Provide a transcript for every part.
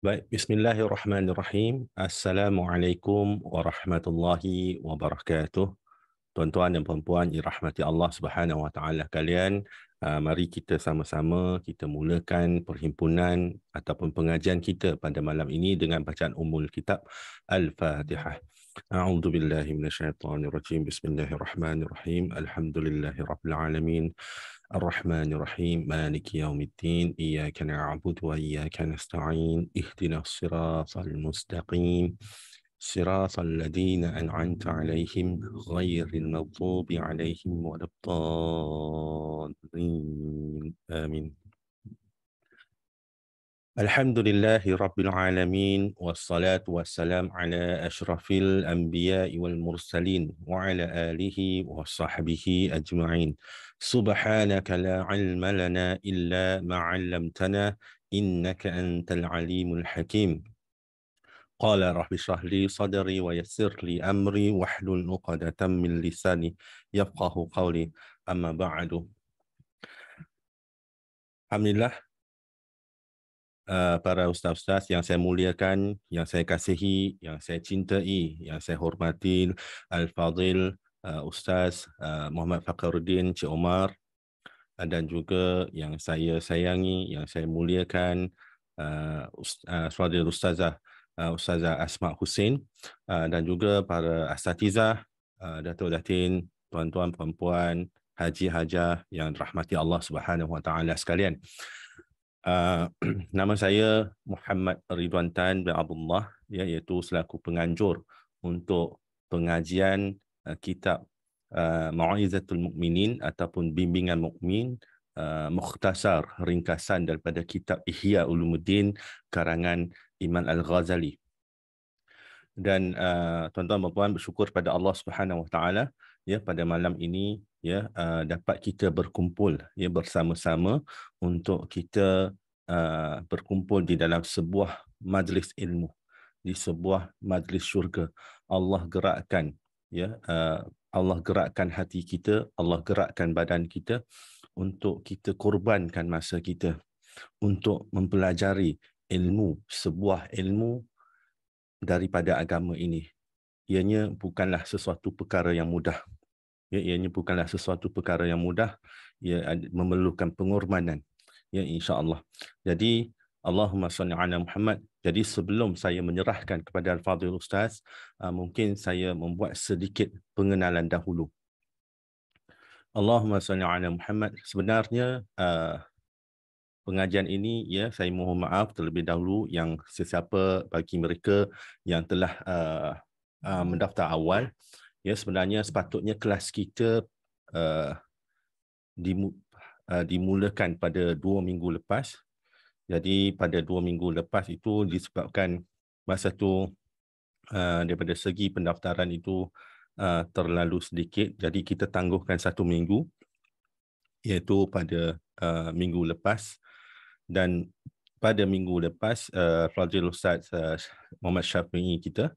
Baik, Bismillahirrahmanirrahim. Assalamualaikum warahmatullahi wabarakatuh. Tuan-tuan dan puan-puan dirahmati Allah Subhanahu Wa Taala kalian, mari kita sama-sama kita mulakan perhimpunan ataupun pengajian kita pada malam ini dengan bacaan Ummul Kitab Al-Fatihah. A'udzu billahi minasyaitonir rajim. Bismillahirrahmanirrahim. Alhamdulillahirabbil alamin. الرحمن الرحيم مالك يوم الدين إياك نعبد وإياك نستعين اهدنا الصراط المستقيم صراط الذين أنعمت عليهم غير المغضوب عليهم ولا الضالين آمين. الحمد لله رب العالمين والصلاة والسلام على أشرف الأنبياء والمرسلين وعلى آله وصحبه أجمعين. سبحانك لا علم لنا إلا ما علمتنا إنك أنت العليم الحكيم. قال رب اشرح لي صدري ويسر لي أمري واحلل عقدة من لساني يفقه قولي أما بعد. الحمد لله. Para ustaz-ustaz yang saya muliakan, yang saya kasihi, yang saya cintai, yang saya hormati, Al-Fadhil Ustaz Muhammad Fakhruddin Cik Omar, dan juga yang saya sayangi, yang saya muliakan, Fadhil Ustazah Asma Hussein, dan juga para asatizah, Datuk Datin, tuan-tuan, puan-puan, haji hajah yang dirahmati Allah Subhanahu Wa Taala sekalian. Nama saya Muhammad Ridwan Tan bin Abdullah, iaitu selaku penganjur untuk pengajian kitab Mau'izatul Mukminin ataupun Bimbingan Mukmin, mukhtasar ringkasan daripada kitab Ihya Ulumuddin karangan Imam Al-Ghazali. Dan tuan-tuan dan puan, bersyukur pada Allah Subhanahu Wa Taala pada malam ini dapat kita berkumpul bersama-sama untuk kita berkumpul di dalam sebuah majlis ilmu, di sebuah majlis syurga. Allah gerakkan Allah gerakkan hati kita, Allah gerakkan badan kita untuk kita korbankan masa kita untuk mempelajari ilmu, sebuah ilmu daripada agama ini. Ianya bukanlah sesuatu perkara yang mudah. Ianya bukanlah sesuatu perkara yang mudah. Ia memerlukan pengorbanan. Insya-Allah. Jadi Allahumma salli ala Muhammad. Jadi sebelum saya menyerahkan kepada Al-Fadhil Ustaz, mungkin saya membuat sedikit pengenalan dahulu. Allahumma salli ala Muhammad. Sebenarnya pengajian ini saya mohon maaf terlebih dahulu yang sesiapa bagi mereka yang telah mendaftar awal. Sebenarnya sepatutnya kelas kita dimulakan pada 2 minggu lepas. Jadi pada 2 minggu lepas itu disebabkan masa tu daripada segi pendaftaran itu terlalu sedikit. Jadi kita tangguhkan 1 minggu, iaitu pada minggu lepas. Dan pada minggu lepas Fadhil Ustaz Muhammad Syafi'i kita,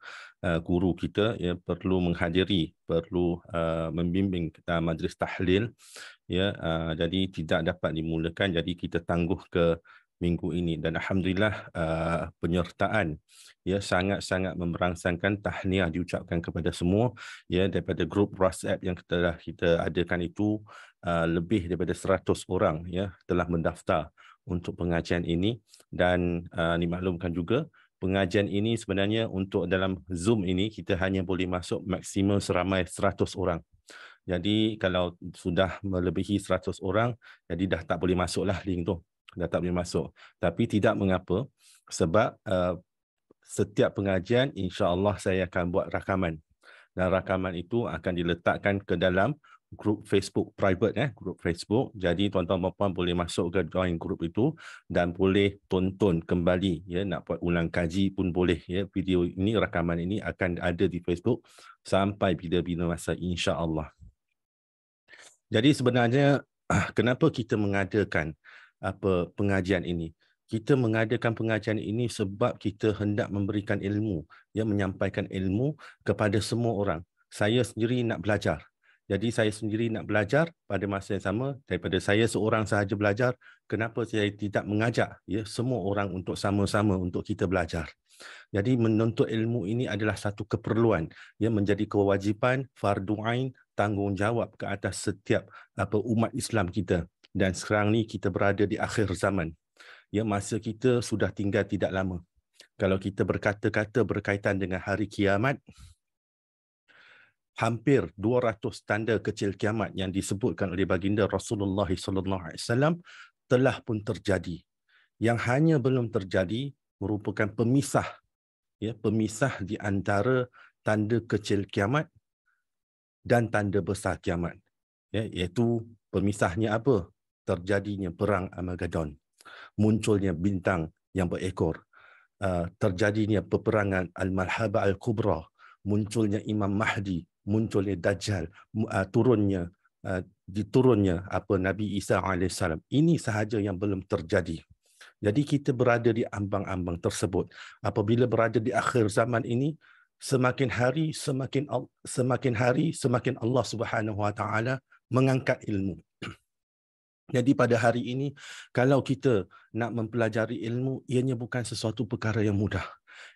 guru kita, perlu menghadiri, perlu membimbing kita majlis tahlil, jadi tidak dapat dimulakan, jadi kita tangguh ke minggu ini. Dan alhamdulillah penyertaan sangat-sangat memberangsangkan. Tahniah diucapkan kepada semua daripada grup WhatsApp yang telah kita adakan itu. Lebih daripada 100 orang telah mendaftar untuk pengajian ini. Dan dimaklumkan juga pengajian ini sebenarnya untuk dalam Zoom ini kita hanya boleh masuk maksimum seramai 100 orang. Jadi kalau sudah melebihi 100 orang, jadi dah tak boleh masuklah link tu. Dah tak boleh masuk. Tapi tidak mengapa, sebab setiap pengajian insya-Allah saya akan buat rakaman. Dan rakaman itu akan diletakkan ke dalam grup Facebook private, grup Facebook. Jadi tuan-tuan dan puan boleh masuk ke join grup itu dan boleh tonton kembali, nak buat ulang kaji pun boleh. Video ini, rakaman ini akan ada di Facebook sampai bila-bila masa, insya-Allah. Jadi sebenarnya kenapa kita mengadakan pengajian ini? Kita mengadakan pengajian ini sebab kita hendak memberikan ilmu, menyampaikan ilmu kepada semua orang. Saya sendiri nak belajar. Jadi saya sendiri nak belajar pada masa yang sama, daripada saya seorang sahaja belajar, kenapa saya tidak mengajak ya semua orang untuk sama-sama untuk kita belajar. Jadi menuntut ilmu ini adalah satu keperluan yang menjadi kewajipan fardu ain, tanggungjawab ke atas setiap umat Islam kita. Dan sekarang ni kita berada di akhir zaman. Ya, masa kita sudah tinggal tidak lama. Kalau kita berkata-kata berkaitan dengan hari kiamat, hampir 200 tanda kecil kiamat yang disebutkan oleh baginda Rasulullah SAW telah pun terjadi. Yang hanya belum terjadi merupakan pemisah, ya, pemisah di antara tanda kecil kiamat dan tanda besar kiamat. Ya, iaitu pemisahnya apa? Terjadinya perang Armageddon, munculnya bintang yang berekor, terjadinya peperangan Al-Malhaba Al-Kubra, munculnya Imam Mahdi, munculnya Dajjal, diturunnya Nabi Isa AS. Ini sahaja yang belum terjadi. Jadi kita berada di ambang-ambang tersebut. Apabila berada di akhir zaman ini, semakin hari semakin Allah Subhanahu Wa Taala mengangkat ilmu. Jadi pada hari ini, kalau kita nak mempelajari ilmu, ianya bukan sesuatu perkara yang mudah.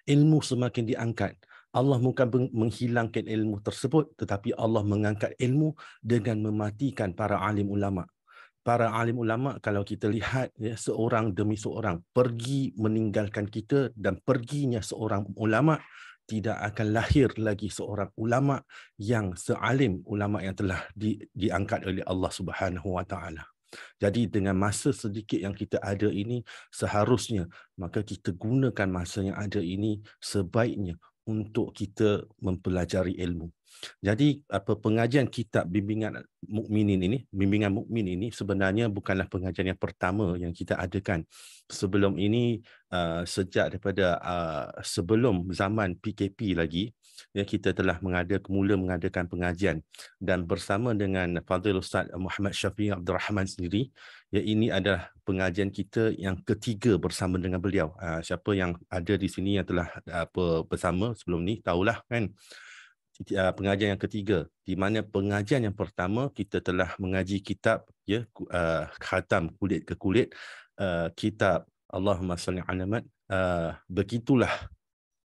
Ilmu semakin diangkat. Allah bukan menghilangkan ilmu tersebut, tetapi Allah mengangkat ilmu dengan mematikan para alim ulama. Para alim ulama, kalau kita lihat ya, seorang demi seorang pergi meninggalkan kita, dan perginya seorang ulama, tidak akan lahir lagi seorang ulama yang sealim ulama yang telah diangkat oleh Allah Subhanahu Wa Taala. Jadi dengan masa sedikit yang kita ada ini, seharusnya maka kita gunakan masa yang ada ini sebaiknya untuk kita mempelajari ilmu. Jadi pengajian kitab bimbingan mukmin ini sebenarnya bukanlah pengajian yang pertama yang kita adakan. Sebelum ini, sejak daripada sebelum zaman PKP lagi, ya, kita telah mula mengadakan pengajian, dan bersama dengan Fadil Ustaz Muhammad Syafi'i Abdul Rahman sendiri, ya, ini adalah pengajian kita yang ketiga bersama dengan beliau. Siapa yang ada di sini yang telah bersama sebelum ni tahulah kan, pengajian yang ketiga, di mana pengajian yang pertama kita telah mengaji kitab, ya, khatam kulit ke kulit, kitab Allahumma salli ala Muhammad, begitulah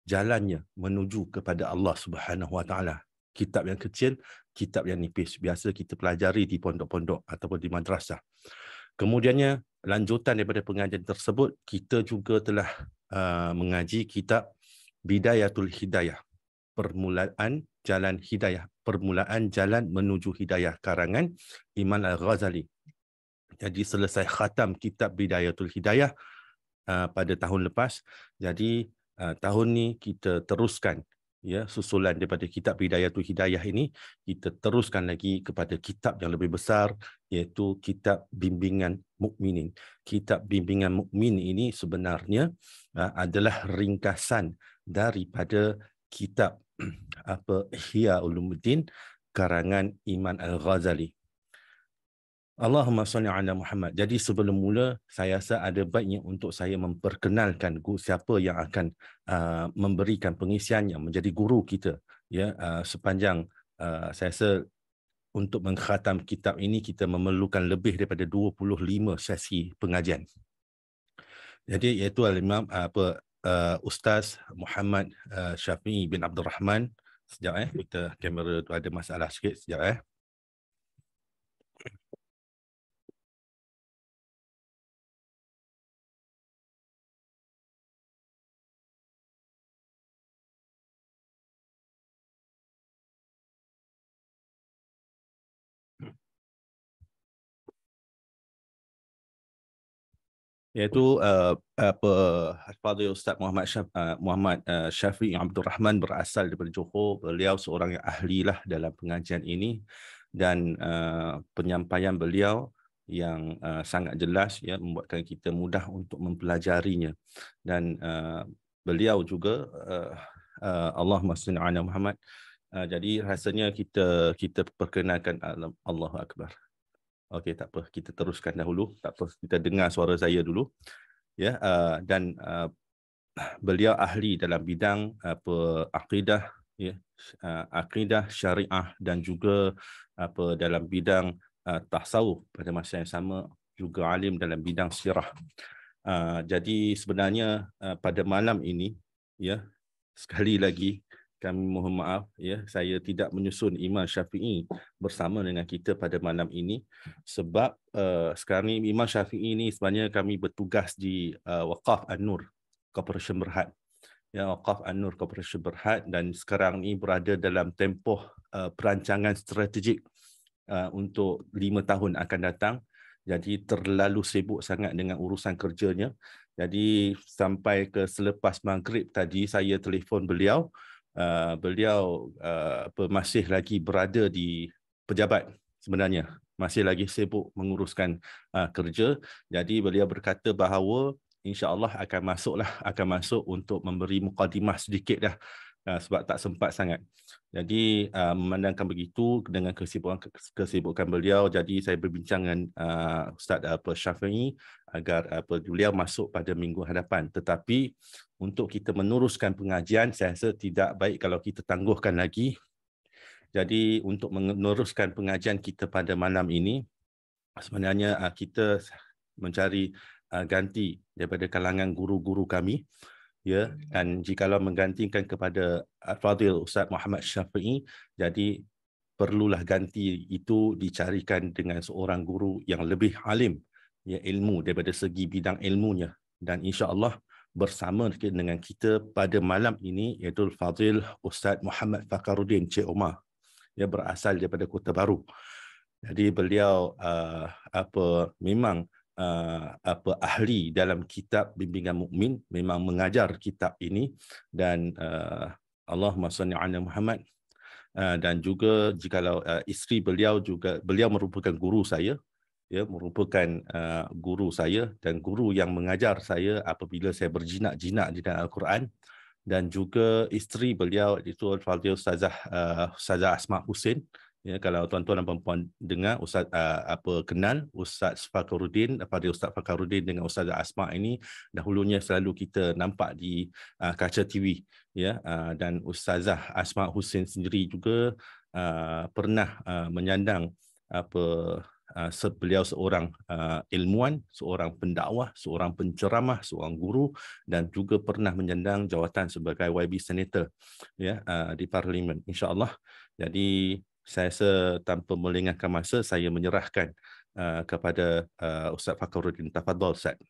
jalannya menuju kepada Allah Subhanahu Wa Taala. Kitab yang kecil, kitab yang nipis, biasa kita pelajari di pondok-pondok ataupun di madrasah. Kemudiannya, lanjutan daripada pengajian tersebut, kita juga telah mengaji kitab Bidayatul Hidayah, permulaan jalan hidayah, permulaan jalan menuju hidayah, karangan Imam Al-Ghazali. Jadi selesai khatam kitab Bidayatul Hidayah pada tahun lepas. Jadi tahun ni kita teruskan, ya, susulan daripada kitab Bidayatul Hidayah ini, kita teruskan lagi kepada kitab yang lebih besar, iaitu kitab Bimbingan Mukminin. Kitab Bimbingan Mukmin ini sebenarnya adalah ringkasan daripada kitab Ihya Ulumuddin karangan Imam Al-Ghazali. Allahumma salli ala Muhammad. Jadi sebelum mula, saya rasa ada baiknya untuk saya memperkenalkan siapa yang akan memberikan pengisian yang menjadi guru kita, ya, sepanjang saya rasa untuk mengkhatam kitab ini kita memerlukan lebih daripada 25 sesi pengajian. Jadi iaitu Al-Imam Ustaz Muhammad Syafi'i bin Abdul Rahman. Sekejap kita kamera tu ada masalah sikit, sekejap iaitu Fadil Ustaz Muhammad Syafi'i Abdul Rahman berasal daripada Johor. Beliau seorang yang ahli lah dalam pengajian ini, dan penyampaian beliau yang sangat jelas, ya, membuatkan kita mudah untuk mempelajarinya. Dan beliau juga Allahumma salli ala Muhammad. Jadi rasanya kita perkenalkan Allahu Akbar. Okey, tak apa, kita teruskan dahulu. Tak apa, kita dengar suara saya dulu. Ya, dan beliau ahli dalam bidang akidah, ya, akidah, syariah dan juga dalam bidang tasawuf pada masa yang sama, juga alim dalam bidang sirah. Jadi sebenarnya pada malam ini, ya, sekali lagi kami mohon maaf, ya, saya tidak menyusun Imam Syafi'i bersama dengan kita pada malam ini sebab sekarang ini Imam Syafi'i ini sebenarnya kami bertugas di Waqaf An-Nur Corporation Berhad. Ya, Waqaf An-Nur Corporation Berhad, dan sekarang ini berada dalam tempoh perancangan strategik untuk 5 tahun akan datang. Jadi terlalu sibuk sangat dengan urusan kerjanya. Jadi sampai ke selepas maghrib tadi saya telefon beliau. Beliau masih lagi berada di pejabat sebenarnya. Masih lagi sibuk menguruskan kerja. Jadi beliau berkata bahawa insya-Allah akan masuk untuk memberi mukadimah sedikit dah. Sebab tak sempat sangat. Jadi memandangkan begitu dengan kesibukan beliau, jadi saya berbincang dengan Ustaz Syafi'i agar beliau masuk pada minggu hadapan. Tetapi untuk kita meneruskan pengajian, saya rasa tidak baik kalau kita tangguhkan lagi. Jadi untuk meneruskan pengajian kita pada malam ini, sebenarnya kita mencari ganti daripada kalangan guru-guru kami. Ya, dan jikalau menggantikan kepada Al-Fadhil Ustaz Muhammad Syafi'i, jadi perlulah ganti itu dicarikan dengan seorang guru yang lebih alim, ya, ilmu daripada segi bidang ilmunya. Dan insya-Allah bersama dengan kita pada malam ini iaitu Al-Fadhil Ustaz Muhammad Fakaruddin Cik Omar, yang berasal daripada Kota Baru. Jadi beliau memang ahli dalam kitab bimbingan mukmin, memang mengajar kitab ini, dan Allahumma salli ala Muhammad. Dan juga jikalau isteri beliau juga, beliau merupakan guru saya, ya, merupakan guru saya dan guru yang mengajar saya apabila saya berjinak-jinak di dalam Al-Quran. Dan juga isteri beliau itu Al-Fadhil Ustazah Asma Hussein. Ya, kalau tuan-tuan dan puan-puan dengar, Ustaz kenal Ustaz Fakaruddin, pada Ustaz Fakaruddin dengan Ustazah Asma ini dahulunya selalu kita nampak di kaca TV, ya, dan Ustazah Asma Hussein sendiri juga pernah menyandang beliau seorang ilmuwan, seorang pendakwah, seorang penceramah, seorang guru, dan juga pernah menyandang jawatan sebagai YB Senator, ya, di Parlimen, insya-Allah. Jadi saya rasa tanpa melengahkan masa, saya menyerahkan kepada Ustaz Fakaruddin. Tafadhal Ustaz.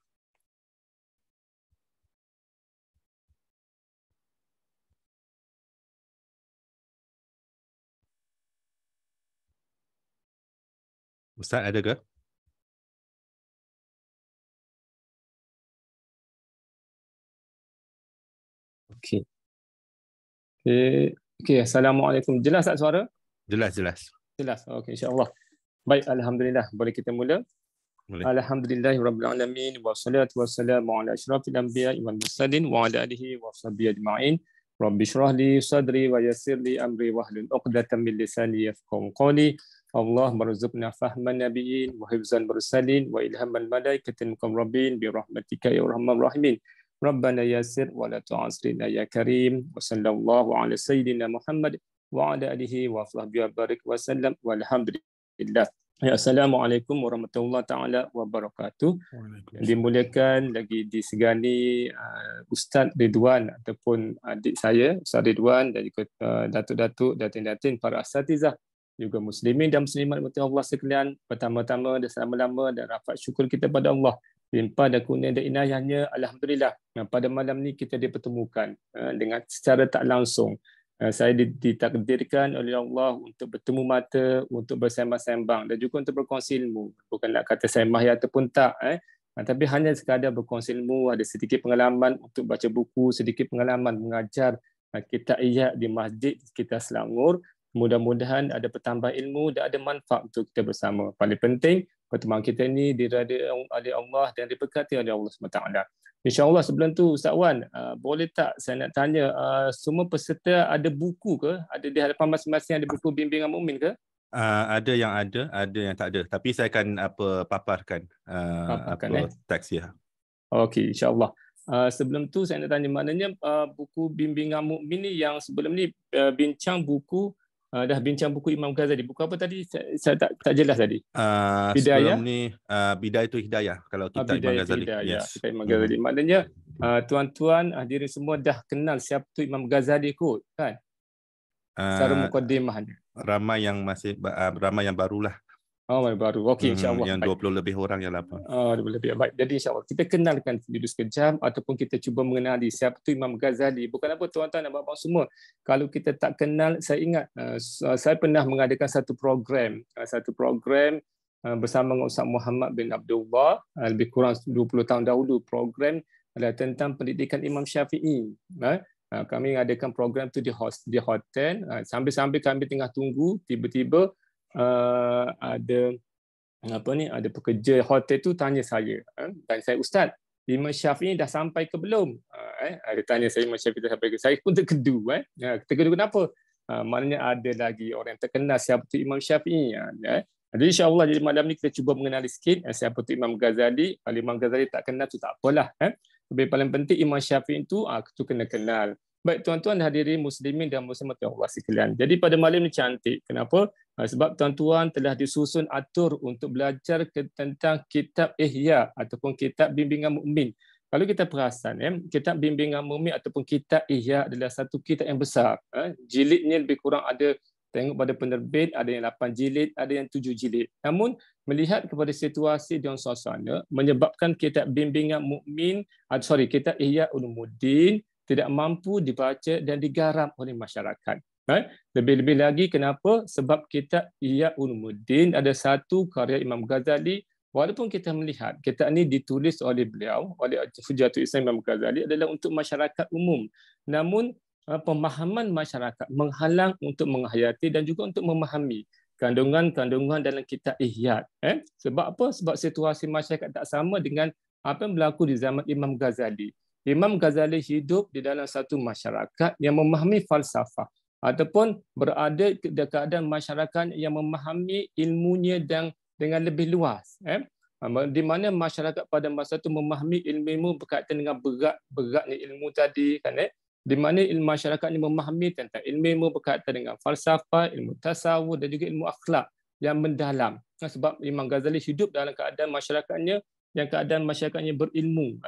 Ustaz ada ke? Okey. Okey. Okey, Assalamualaikum. Jelas tak suara? Jelas, jelas. Jelas. Okey, insya-Allah. Baik, alhamdulillah. Boleh kita mula? Boleh. Alhamdulillahirabbil alamin wassalatu wassalamu ala asyrafil anbiya'i wal mursalin wa ala alihi washabbihi ajma'in. Rabbi shrah li sadri wa yassir li amri wahlul 'uqdatam min lisani yafqahu qawli. Allah marzuqna fahman nabiyyin wa hifzan mursalin wa ilhamal malaikatil muqarrabin bi rahmatika ya arhamar rahimin. Rabbana yassir wa la tu'assirna ya karim. Wa sallallahu ala sayyidina Muhammad wa ala alihi wa sahbihi barik wa sallam walhamdulillah. Ya, Assalamualaikum warahmatullahi taala wabarakatuh. Dimuliakan lagi disegani Ustaz Ridwan ataupun adik saya Ustaz Ridwan dan juga datuk-datuk, datin-datin, para asatizah, juga muslimin dan muslimat rahmati Allah sekalian. Pertama-tama dan selama-lama dan rafat syukur kita pada Allah, limpah dan kurnia dan inayahnya, alhamdulillah. Pada malam ni kita dipertemukan dengan secara tak langsung. Saya ditakdirkan oleh Allah untuk bertemu mata, untuk bersembang-sembang dan juga untuk berkongsi ilmu. Bukan nak kata saya mahir ataupun tak, tapi hanya sekadar berkongsi ilmu, ada sedikit pengalaman untuk baca buku, sedikit pengalaman mengajar kitab Ihya di masjid sekitar Selangor. Mudah-mudahan ada pertambah ilmu dan ada manfaat untuk kita bersama. Paling penting, pertemuan kita ini diridai oleh Allah dan diberkati oleh Allah SWT. InsyaAllah sebelum tu Ustaz Wan, boleh tak saya nak tanya, semua peserta ada buku ke? Ada di hadapan masing-masing ada buku bimbingan mukmin ke? Ada yang ada yang tak ada. Tapi saya akan paparkan teks ya. Okey, insya-Allah. Sebelum tu saya nak tanya, maknanya buku Bimbingan Mukmin ni yang sebelum ni bincang buku Imam Ghazali. Buku apa tadi? Saya tak jelas tadi. Sebelum Bidayah, ni Bidayatul Hidayah kalau kitab Imam Bidayatul Ghazali. Hidayah, Yes. kita Imam Ghazali. Maknanya tuan-tuan hadirin semua dah kenal siapa tu Imam Ghazali kot kan? Secara Uh, mukadimahnya. ramai yang ramai yang barulah. Oh, baru. Okey, insya-Allah. Yang 20 lebih orang yang lapar. Lebih baik. Jadi insya-Allah kita kenalkan dulu sekejap ataupun kita cuba mengenali siapa tu Imam Ghazali. Bukan apa tuan-tuan dan puan-puan semua. Kalau kita tak kenal, saya ingat saya pernah mengadakan satu program bersama dengan Ustaz Muhammad bin Abdullah, lebih kurang 20 tahun dahulu. Program adalah tentang pendidikan Imam Syafi'i. Kami mengadakan program tu di hotel. Sambil-sambil kami tengah tunggu, tiba-tiba ada pekerja hotel tu tanya saya, dan saya, Ustaz, Imam Syafi'i dah sampai ke belum? Dia tanya saya, Imam Syafi'i dah sampai ke? Saya pun terkedu. Terkedu kenapa? Maknanya ada lagi orang yang terkenal siapa tu Imam Syafi'i. Jadi insya-Allah jadi malam ni kita cuba mengenali sikit siapa tu Imam Ghazali. Kalau Imam Ghazali tak kenal tu tak apalah. Lebih paling penting Imam Syafi'i tu kena kenal. Baik tuan-tuan hadirin muslimin dan muslimat Allah sekalian. Jadi pada malam ni cantik. Kenapa? Sebab tuan-tuan telah disusun atur untuk belajar tentang kitab Ihya ataupun kitab Bimbingan Mukmin. Kalau kita perasan, kitab Bimbingan Mukmin ataupun kitab Ihya adalah satu kitab yang besar. Jilidnya lebih kurang ada, tengok pada penerbit, ada yang 8 jilid, ada yang 7 jilid. Namun melihat kepada situasi dan suasana menyebabkan kitab Bimbingan Mukmin, kitab Ihya Ulumuddin tidak mampu dibaca dan digarap oleh masyarakat. Lebih-lebih lagi kenapa? Sebab kitab Ihya Ulumuddin ada satu karya Imam Ghazali. Walaupun kita melihat kitab ini ditulis oleh beliau, oleh Hujatul Islam Imam Ghazali, adalah untuk masyarakat umum. Namun pemahaman masyarakat menghalang untuk menghayati dan juga untuk memahami kandungan-kandungan dalam kitab Ihya. Sebab apa? Sebab situasi masyarakat tak sama dengan apa yang berlaku di zaman Imam Ghazali. Imam Ghazali hidup di dalam satu masyarakat yang memahami falsafah ataupun berada dalam keadaan masyarakat yang memahami ilmunya dengan lebih luas. Di mana masyarakat pada masa itu memahami ilmu berkaitan dengan beratnya ilmu tadi, kan? Di mana masyarakat ini memahami tentang ilmu berkaitan dengan falsafah, ilmu tasawuf dan juga ilmu akhlak yang mendalam. Sebab Imam Ghazali hidup dalam keadaan masyarakatnya berilmu.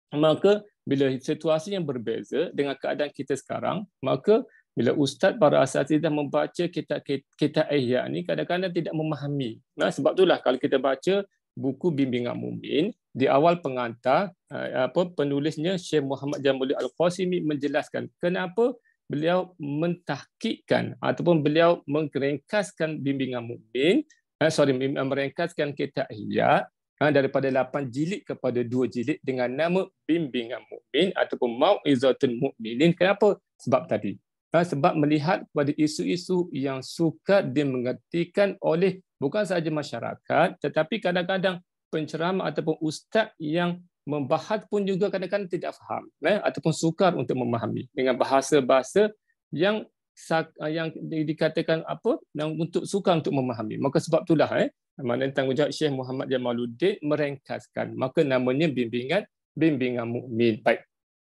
Maka bila situasi yang berbeza dengan keadaan kita sekarang, maka bila ustaz para asatidzah membaca kitab Ihya ni kadang-kadang tidak memahami. Sebab itulah kalau kita baca buku Bimbingan Mukmin, di awal pengantar penulisnya Syekh Muhammad Jamaluddin Al-Qasimi menjelaskan kenapa beliau mentahqiqkan ataupun beliau meringkaskan Bimbingan Mukmin, meringkaskan kitab Ihya daripada 8 jilid kepada 2 jilid dengan nama Bimbingan Mukmin ataupun Mau'izatul Mukminin. Kenapa? Sebab tadi. Sebab melihat kepada isu-isu yang sukar dimengertikan oleh bukan sahaja masyarakat, tetapi kadang-kadang penceramah ataupun ustaz yang membahas pun juga kadang-kadang tidak faham ataupun sukar untuk memahami dengan bahasa-bahasa yang dikatakan untuk sukar untuk memahami. Maka sebab itulah mana tanggungjawab Syekh Muhammad Jamaluddin meringkaskan. Maka namanya Bimbingan Mukmin. Baik.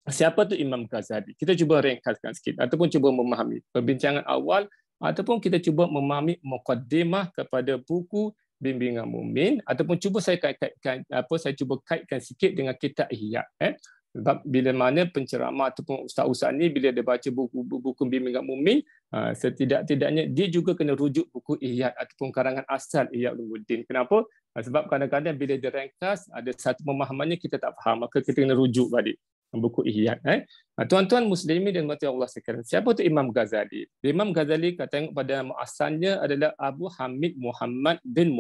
Siapa tu Imam Ghazali? Kita cuba ringkaskan sikit ataupun cuba memahami perbincangan awal ataupun kita cuba memahami mukaddimah kepada buku Bimbingan Mukmin ataupun cuba saya kaitkan sikit dengan kitab Ihya. Sebab bila mana penceramah ataupun ustaz-ustaz ni bila dia baca buku Bimbingan Mukmin, setidak-tidaknya dia juga kena rujuk buku Ihya ataupun karangan asal Ihya Ulumuddin. Kenapa? Sebab kadang-kadang bila dia ringkas ada satu pemahamannya kita tak faham, maka kita kena rujuk balik buku Ihya. Tuan-tuan muslimin dan mati Allah sekalian, siapa tu Imam Ghazali? Imam Ghazali kita tengok pada nama asalnya adalah Abu Hamid Muhammad bin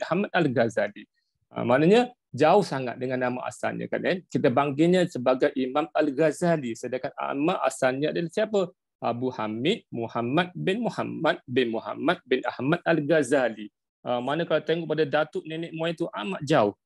Ahmad Al-Ghazali. Maknanya jauh sangat dengan nama asalnya, kan? Kita panggilnya sebagai Imam Al-Ghazali, sedangkan nama asalnya adalah siapa? Abu Hamid Muhammad bin Ahmad Al-Ghazali. Mana kalau tengok pada datuk nenek moyang itu amat jauh,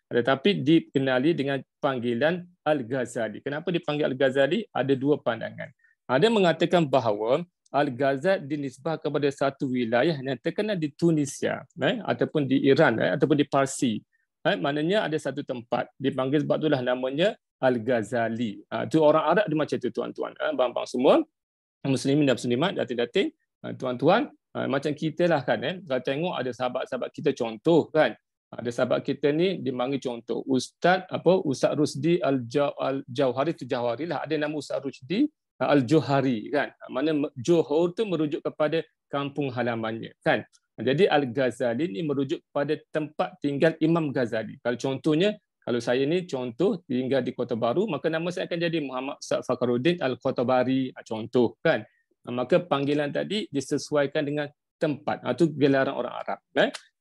tetapi dikenali dengan panggilan Al-Ghazali. Kenapa dipanggil Al-Ghazali? Ada dua pandangan. Ada mengatakan bahawa Al-Ghazal dinisbah kepada satu wilayah yang terkenal di Tunisia ataupun di Iran ataupun di Parsi. Maknanya ada satu tempat dipanggil, sebab itulah namanya Al-Ghazali. Itu orang Arab dia macam itu, tuan-tuan. Bang-bang semua, muslimin dan muslimat, datin-datin, tuan-tuan, macam kita lah kan. Kalau tengok ada sahabat-sahabat kita, contoh kan, ada sahabat kita ni dipanggil contoh Ustaz Rusdi Al-Jauhari, itu Jauhari lah, ada nama Ustaz Rusdi Al-Johari kan. Mana Johor tu merujuk kepada kampung halamannya kan. Jadi Al-Ghazali ni merujuk kepada tempat tinggal Imam Ghazali. Kalau contohnya, kalau saya ni contoh tinggal di Kota Baru, maka nama saya akan jadi Muhammad Fakhruddin Al-Khotabari, contoh kan. Maka panggilan tadi disesuaikan dengan tempat. Itu gelaran orang Arab.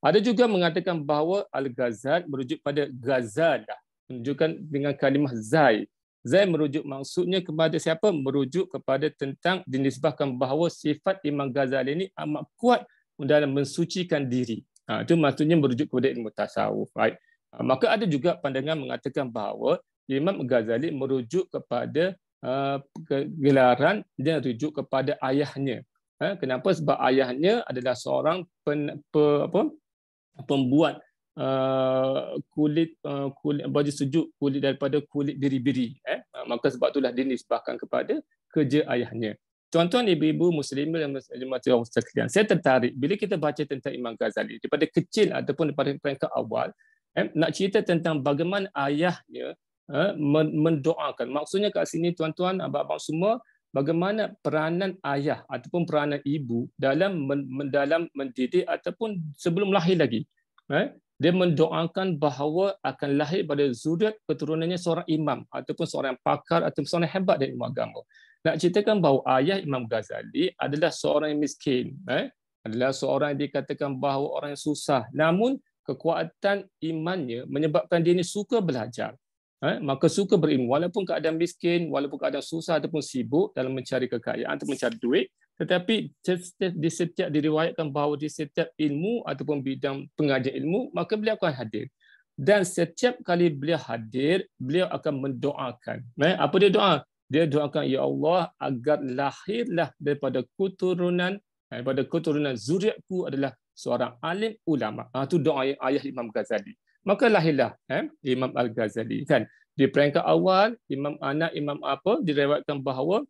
Ada juga mengatakan bahawa Al-Ghazal merujuk pada Ghazalah, menunjukkan dengan kalimah Zai. Zai merujuk, maksudnya kepada siapa? Merujuk kepada tentang, dinisbahkan bahawa sifat Imam Ghazali ini amat kuat dalam mensucikan diri. Itu maksudnya merujuk kepada ilmu tasawuf. Right? Maka ada juga pandangan mengatakan bahawa Imam Ghazali merujuk kepada gelaran dan rujuk kepada ayahnya. Kenapa? Sebab ayahnya adalah seorang pembuat kulit baju sejuk, kulit daripada kulit biri-biri. Maka sebab itulah dinisbahkan kepada kerja ayahnya. Tuan-tuan, ibu-ibu muslimin dan muslimat sekalian, saya tertarik bila kita baca tentang Imam Ghazali daripada kecil ataupun daripada peringkat awal, nak cerita tentang bagaimana ayahnya mendoakan. Maksudnya kat sini, tuan-tuan, abang-abang semua, bagaimana peranan ayah ataupun peranan ibu dalam mendidik ataupun sebelum lahir lagi. Dia mendoakan bahawa akan lahir pada zuriat keturunannya seorang imam ataupun seorang pakar ataupun seorang hebat dalam ilmu agama. Nak ceritakan bahawa ayah Imam Ghazali adalah seorang yang miskin, adalah seorang yang dikatakan bahawa orang yang susah. Namun kekuatan imannya menyebabkan dia ini suka belajar. Maka suka berilmu walaupun keadaan miskin, walaupun keadaan susah ataupun sibuk dalam mencari kekayaan atau mencari duit, tetapi di setiap diriwayatkan bahawa di setiap ilmu ataupun bidang pengajian ilmu, maka beliau akan hadir. Dan setiap kali beliau hadir, beliau akan mendoakan. Apa dia doa? Dia doakan, ya Allah, agar lahirlah daripada keturunan zuriatku adalah seorang alim ulama. Itu doa ayah Imam Ghazali. Maka lahirlah Imam Al-Ghazali kan. Di peringkat awal, Imam direwatkan bahawa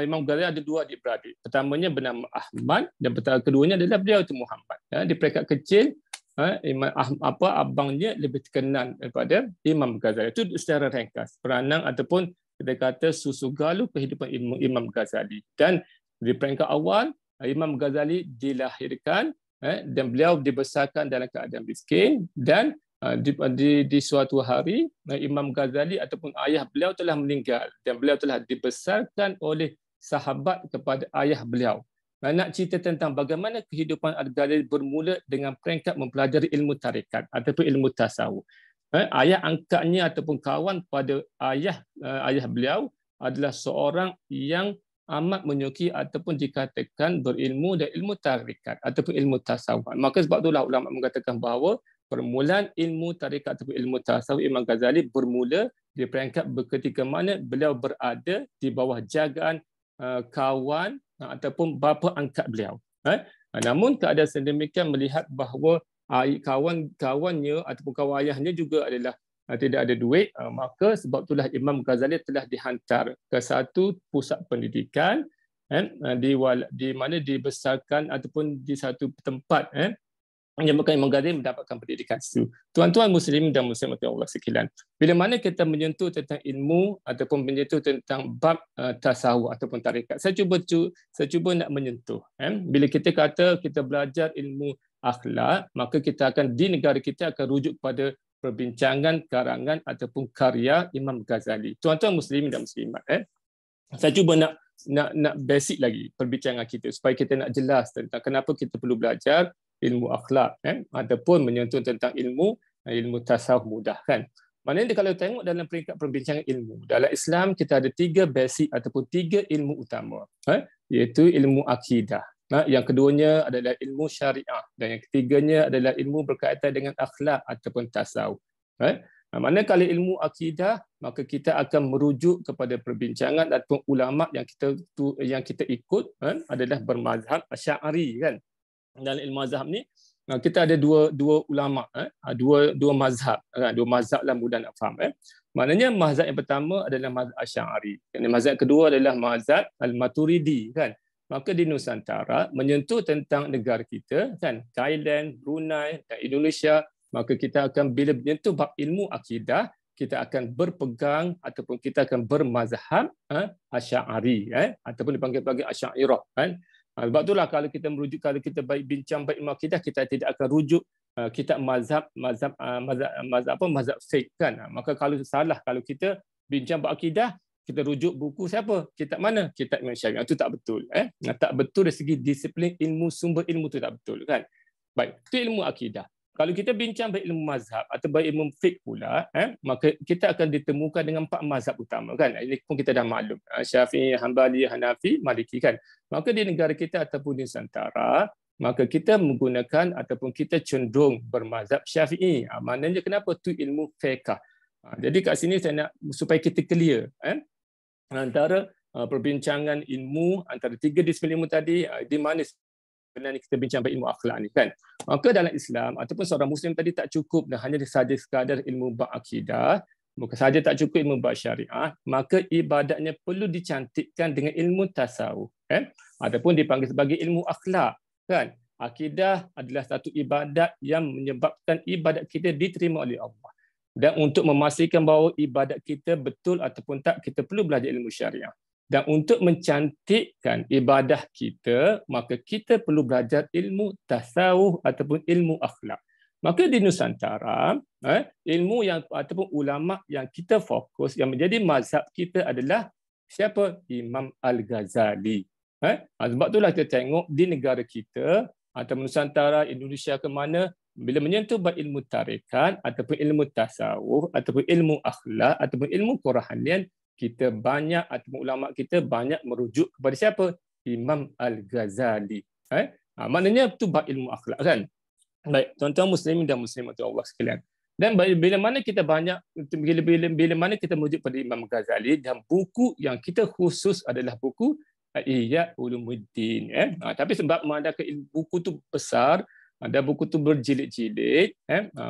Imam Ghazali ada dua adik-beradik. Pertamanya bernama Ahmad dan keduanya adalah beliau itu Muhammad. Di peringkat kecil, abangnya lebih terkenal daripada Imam Ghazali. Itu secara ringkas peranan ataupun kita kata susu galuh kehidupan Imam Ghazali. Dan di peringkat awal, Imam Ghazali dilahirkan dan beliau dibesarkan dalam keadaan miskin, dan di suatu hari Imam Ghazali ataupun ayah beliau telah meninggal dan beliau telah dibesarkan oleh sahabat kepada ayah beliau. Nak cerita tentang bagaimana kehidupan Al-Ghazali bermula dengan peringkat mempelajari ilmu tarekat ataupun ilmu tasawuf. Ayah angkatnya ataupun kawan pada ayah beliau adalah seorang yang amat menyuki ataupun dikatakan berilmu dan ilmu tarekat ataupun ilmu tasawuf. Maka sebab itulah ulama mengatakan bahawa permulaan ilmu tarekat ataupun ilmu tasawuf Imam Ghazali bermula di peringkat ketika mana beliau berada di bawah jagaan kawan ataupun bapa angkat beliau. Namun keadaan sedemikian melihat bahawa kawan-kawannya ataupun kawan ayahnya juga adalah tidak ada duit, maka sebab itulah Imam Ghazali telah dihantar ke satu pusat pendidikan di mana dibesarkan ataupun di satu tempat yang Imam Ghazali mendapatkan pendidikan itu. Tuan-tuan muslimin dan muslimat Allah sekalian, bila mana kita menyentuh tentang ilmu ataupun menyentuh tentang bab tasawuf ataupun tarekat, saya cuba nak menyentuh. Bila kita kata kita belajar ilmu akhlak, maka kita akan di negara kita akan rujuk pada perbincangan karangan ataupun karya Imam Ghazali. Tuan-tuan muslimin dan muslimat, saya cuba nak basic lagi perbincangan kita supaya kita nak jelas tentang kenapa kita perlu belajar ilmu akhlak ataupun menyentuh tentang ilmu tasawuf mudah kan. Maknanya kalau tengok dalam peringkat perbincangan ilmu, dalam Islam kita ada 3 basic ataupun 3 ilmu utama, iaitu ilmu akidah. Yang keduanya adalah ilmu syariah dan yang ketiganya adalah ilmu berkaitan dengan akhlak ataupun tasawuf. Mana kalau ilmu akidah, maka kita akan merujuk kepada perbincangan ataupun ulama yang kita ikut adalah bermazhab Asy'ari kan. Dalam ilmu mazhab ni kita ada dua ulama, dua mazhab, dua mazhab lah mudah nak faham. Maknanya mazhab yang pertama adalah mazhab Asy'ari. Mazhab kedua adalah mazhab Al-Maturidi, kan. Maka di Nusantara menyentuh tentang negara kita, kan, Thailand, Brunei dan Indonesia, maka kita akan bila menyentuh bab ilmu akidah, kita akan berpegang ataupun kita akan bermazhab Asy'ari, ataupun dipanggil Asy'ariyah, kan. Sebab itulah kalau kita merujuk, kalau kita bincang bab ilmu akidah, kita tidak akan rujuk kitab mazhab fiqh, kan. Maka kalau salah kalau kita bincang bab akidah, kita rujuk buku siapa? Kitab mana? Kitab Imam Syafi'i. Itu tak betul. Tak betul dari segi disiplin ilmu, sumber ilmu itu tak betul, kan. Baik, itu ilmu akidah. Kalau kita bincang baik ilmu mazhab atau baik ilmu fiqh pula, maka kita akan ditemukan dengan 4 mazhab utama, kan. Ini pun kita dah maklum. Syafi'i, Hanbali, Hanafi, Maliki, kan. Maka di negara kita ataupun di Nusantara, maka kita menggunakan ataupun kita cenderung bermazhab Syafi'i. Maknanya kenapa? Itu ilmu fiqh. Jadi kat sini saya nak supaya kita clear, antara perbincangan ilmu antara 3 disiplin ilmu tadi, di mana sebenarnya kita bincang ilmu akhlak ni, kan. Maka dalam Islam ataupun seorang Muslim tadi tak cukup dan hanya sahaja sekadar ilmu bab akidah, bukan sahaja tak cukup ilmu bab syariah, maka ibadatnya perlu dicantikkan dengan ilmu tasawuf, ataupun dipanggil sebagai ilmu akhlak, kan. Akidah adalah satu ibadat yang menyebabkan ibadat kita diterima oleh Allah. Dan untuk memastikan bahawa ibadat kita betul ataupun tak, kita perlu belajar ilmu syariah. Dan untuk mencantikkan ibadah kita, maka kita perlu belajar ilmu tasawuf ataupun ilmu akhlak. Maka di Nusantara, ilmu yang ataupun ulama yang kita fokus, yang menjadi mazhab kita adalah siapa? Imam Al-Ghazali. Sebab itulah kita tengok di negara kita, atau Nusantara, Indonesia ke mana, bila menyentuh bab ilmu tarikat ataupun ilmu tasawuf ataupun ilmu akhlak ataupun ilmu kerohanian, kita banyak ataupun ulama kita banyak merujuk kepada siapa? Imam Al-Ghazali. Maknanya itu bab ilmu akhlak, kan. Baik, tuan-tuan muslimin dan muslimat Allah sekalian. Dan bila mana kita banyak, bila mana kita merujuk pada Imam Ghazali, dan buku yang kita khusus adalah buku Ihya Ulumuddin. Tapi sebab buku tu besar, ada buku tu berjilid-jilid,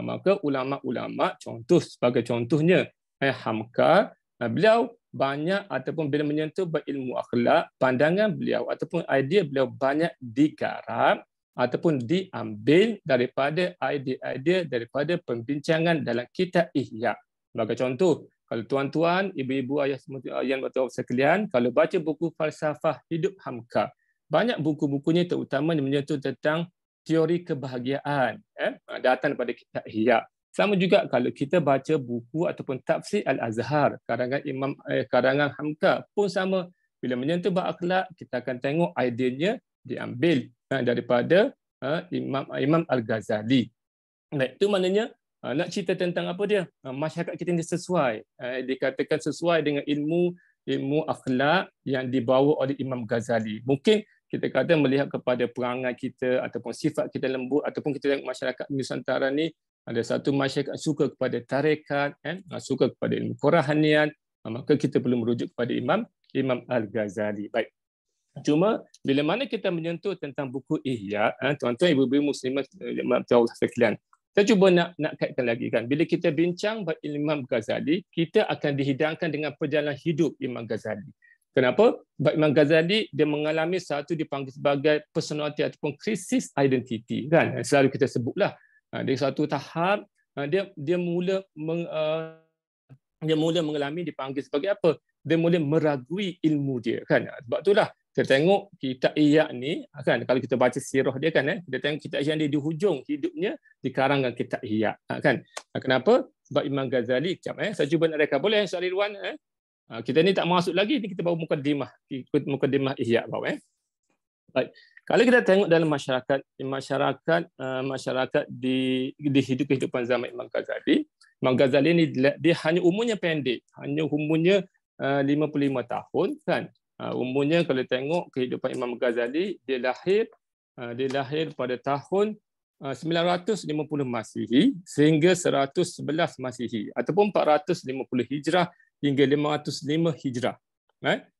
maka ulama-ulama, sebagai contohnya Hamka, beliau banyak ataupun bila menyentuh ilmu akhlak, pandangan beliau ataupun idea beliau banyak digarap ataupun diambil daripada idea-idea daripada pembincangan dalam kitab Ihya. Sebagai contoh, kalau tuan-tuan, ibu-ibu, ayah yang bertuah sekalian, kalau baca buku Falsafah Hidup Hamka, banyak buku-bukunya terutamanya menyentuh tentang teori kebahagiaan, datang daripada kitab Ihya. Sama juga kalau kita baca buku ataupun tafsir Al-Azhar, karangan Hamka pun sama. Bila menyentuh bab akhlak, kita akan tengok idenya diambil daripada Imam Al-Ghazali. Itu maknanya nak cerita tentang apa dia? Masyarakat kita ini sesuai, dikatakan sesuai dengan ilmu akhlak yang dibawa oleh Imam Ghazali. Mungkin kita kata melihat kepada perangai kita ataupun sifat kita lembut, ataupun kita tengok masyarakat Nusantara ni ada satu masyarakat suka kepada tarekat, suka kepada ilmu kerohanian, maka kita perlu merujuk kepada Imam Al-Ghazali. Baik. Cuma bila mana kita menyentuh tentang buku Ihya, tuan-tuan ibu-ibu muslimat Allah sekalian, saya cuba nak kaitkan lagi, kan. Bila kita bincang Imam Ghazali, kita akan dihidangkan dengan perjalanan hidup Imam Ghazali. Kenapa? Sebab Imam Ghazali dia mengalami satu dipanggil sebagai personality ataupun krisis identiti, kan. Selalu kita sebutlah. Di satu tahap dia mula mengalami dipanggil sebagai apa? Dia mula meragui ilmu dia, kan. Sebab itulah kita tengok kitab Ihya ni, kan, kalau kita baca sirah dia, kan, kita tengok kitab Ihya dia di hujung hidupnya dikarangkan kitab Ihya, kan. Kenapa? Sebab Imam Ghazali, saya cuba nak reka, boleh Soal Ridwan? Kita ni tak masuk lagi, ni kita baru mukadimah Ihya bawah. Baik. Kalau kita tengok dalam masyarakat di kehidupan zaman Imam Ghazali ni dia hanya umurnya pendek, hanya umurnya 55 tahun, kan. Umurnya kalau tengok kehidupan Imam Ghazali, dia lahir pada tahun 950 Masihi sehingga 111 Masihi ataupun 450 Hijrah hingga 505 Hijrah.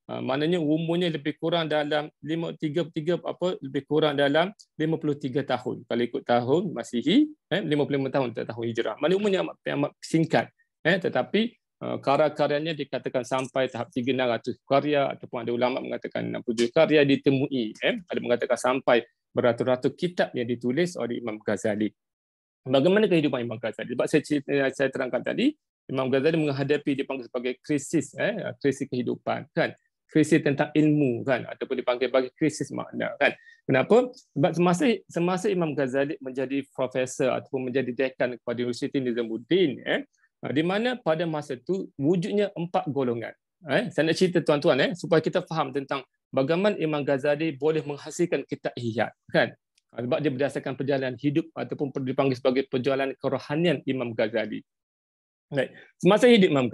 Maknanya umurnya lebih kurang dalam lebih kurang dalam 53 tahun. Kalau ikut tahun Masihi, 55 tahun tahun Hijrah. Maknanya umurnya amat singkat. Tetapi karya-karyanya dikatakan sampai tahap 300 karya, ataupun ada ulama mengatakan 67 karya ditemui. Ada mengatakan sampai beratus-ratus kitab yang ditulis oleh Imam Ghazali. Bagaimana kehidupan Imam Ghazali? Sebab saya terangkan tadi, Imam Ghazali menghadapi dipanggil sebagai krisis kehidupan, kan? Krisis tentang ilmu, kan, ataupun dipanggil sebagai krisis makna, kan. Kenapa? Sebab semasa Imam Ghazali menjadi profesor ataupun menjadi dekan kepada Universiti Nizamuddin, di mana pada masa itu wujudnya 4 golongan. Saya nak cerita tuan-tuan supaya kita faham tentang bagaimana Imam Ghazali boleh menghasilkan kitab Ihya, kan. Sebab dia berdasarkan perjalanan hidup ataupun dipanggil sebagai perjalanan kerohanian Imam Ghazali. Baik. Semasa hidup Imam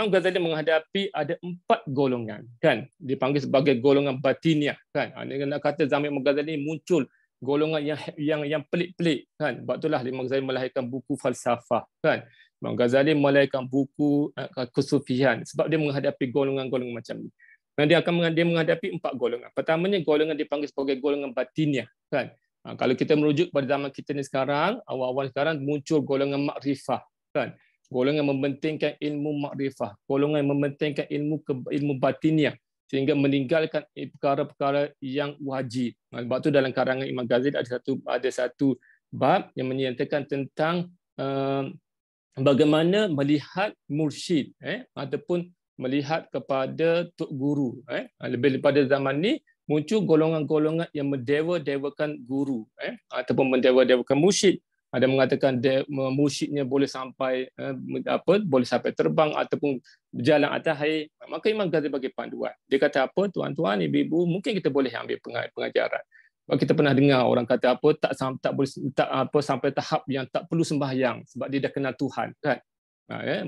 Ghazali menghadapi ada 4 golongan, kan, dipanggil sebagai golongan batiniah, kan. Ini nak kata zaman Imam Ghazali muncul golongan yang pelik-pelik, kan. Sebab itulah Imam Ghazali melahirkan buku falsafah, kan. Imam Ghazali melahirkan buku kesufian sebab dia menghadapi golongan-golongan macam ni. Dan dia menghadapi 4 golongan. Pertamanya golongan dipanggil sebagai golongan batiniah, kan. Kalau kita merujuk pada zaman kita ni sekarang, awal-awal sekarang muncul golongan makrifah, kan. Golongan mementingkan ilmu makrifah, golongan mementingkan ilmu batiniah sehingga meninggalkan perkara-perkara yang wajib. Sebab tu dalam karangan Imam Ghazali ada satu bab yang menyatakan tentang bagaimana melihat mursyid ataupun melihat kepada tok guru. Lebih pada zaman ni muncul golongan-golongan yang mendewa-dewakan guru ataupun mendewa-dewakan mursyid. Ada mengatakan mursyidnya boleh sampai boleh sampai terbang ataupun berjalan atas air. Maka Imam Ghazali bagi panduan. Dia kata apa, tuan-tuan, ibu-ibu, mungkin kita boleh ambil pengajaran. Sebab kita pernah dengar orang kata tak boleh sampai tahap yang tak perlu sembahyang sebab dia dah kenal Tuhan, kan.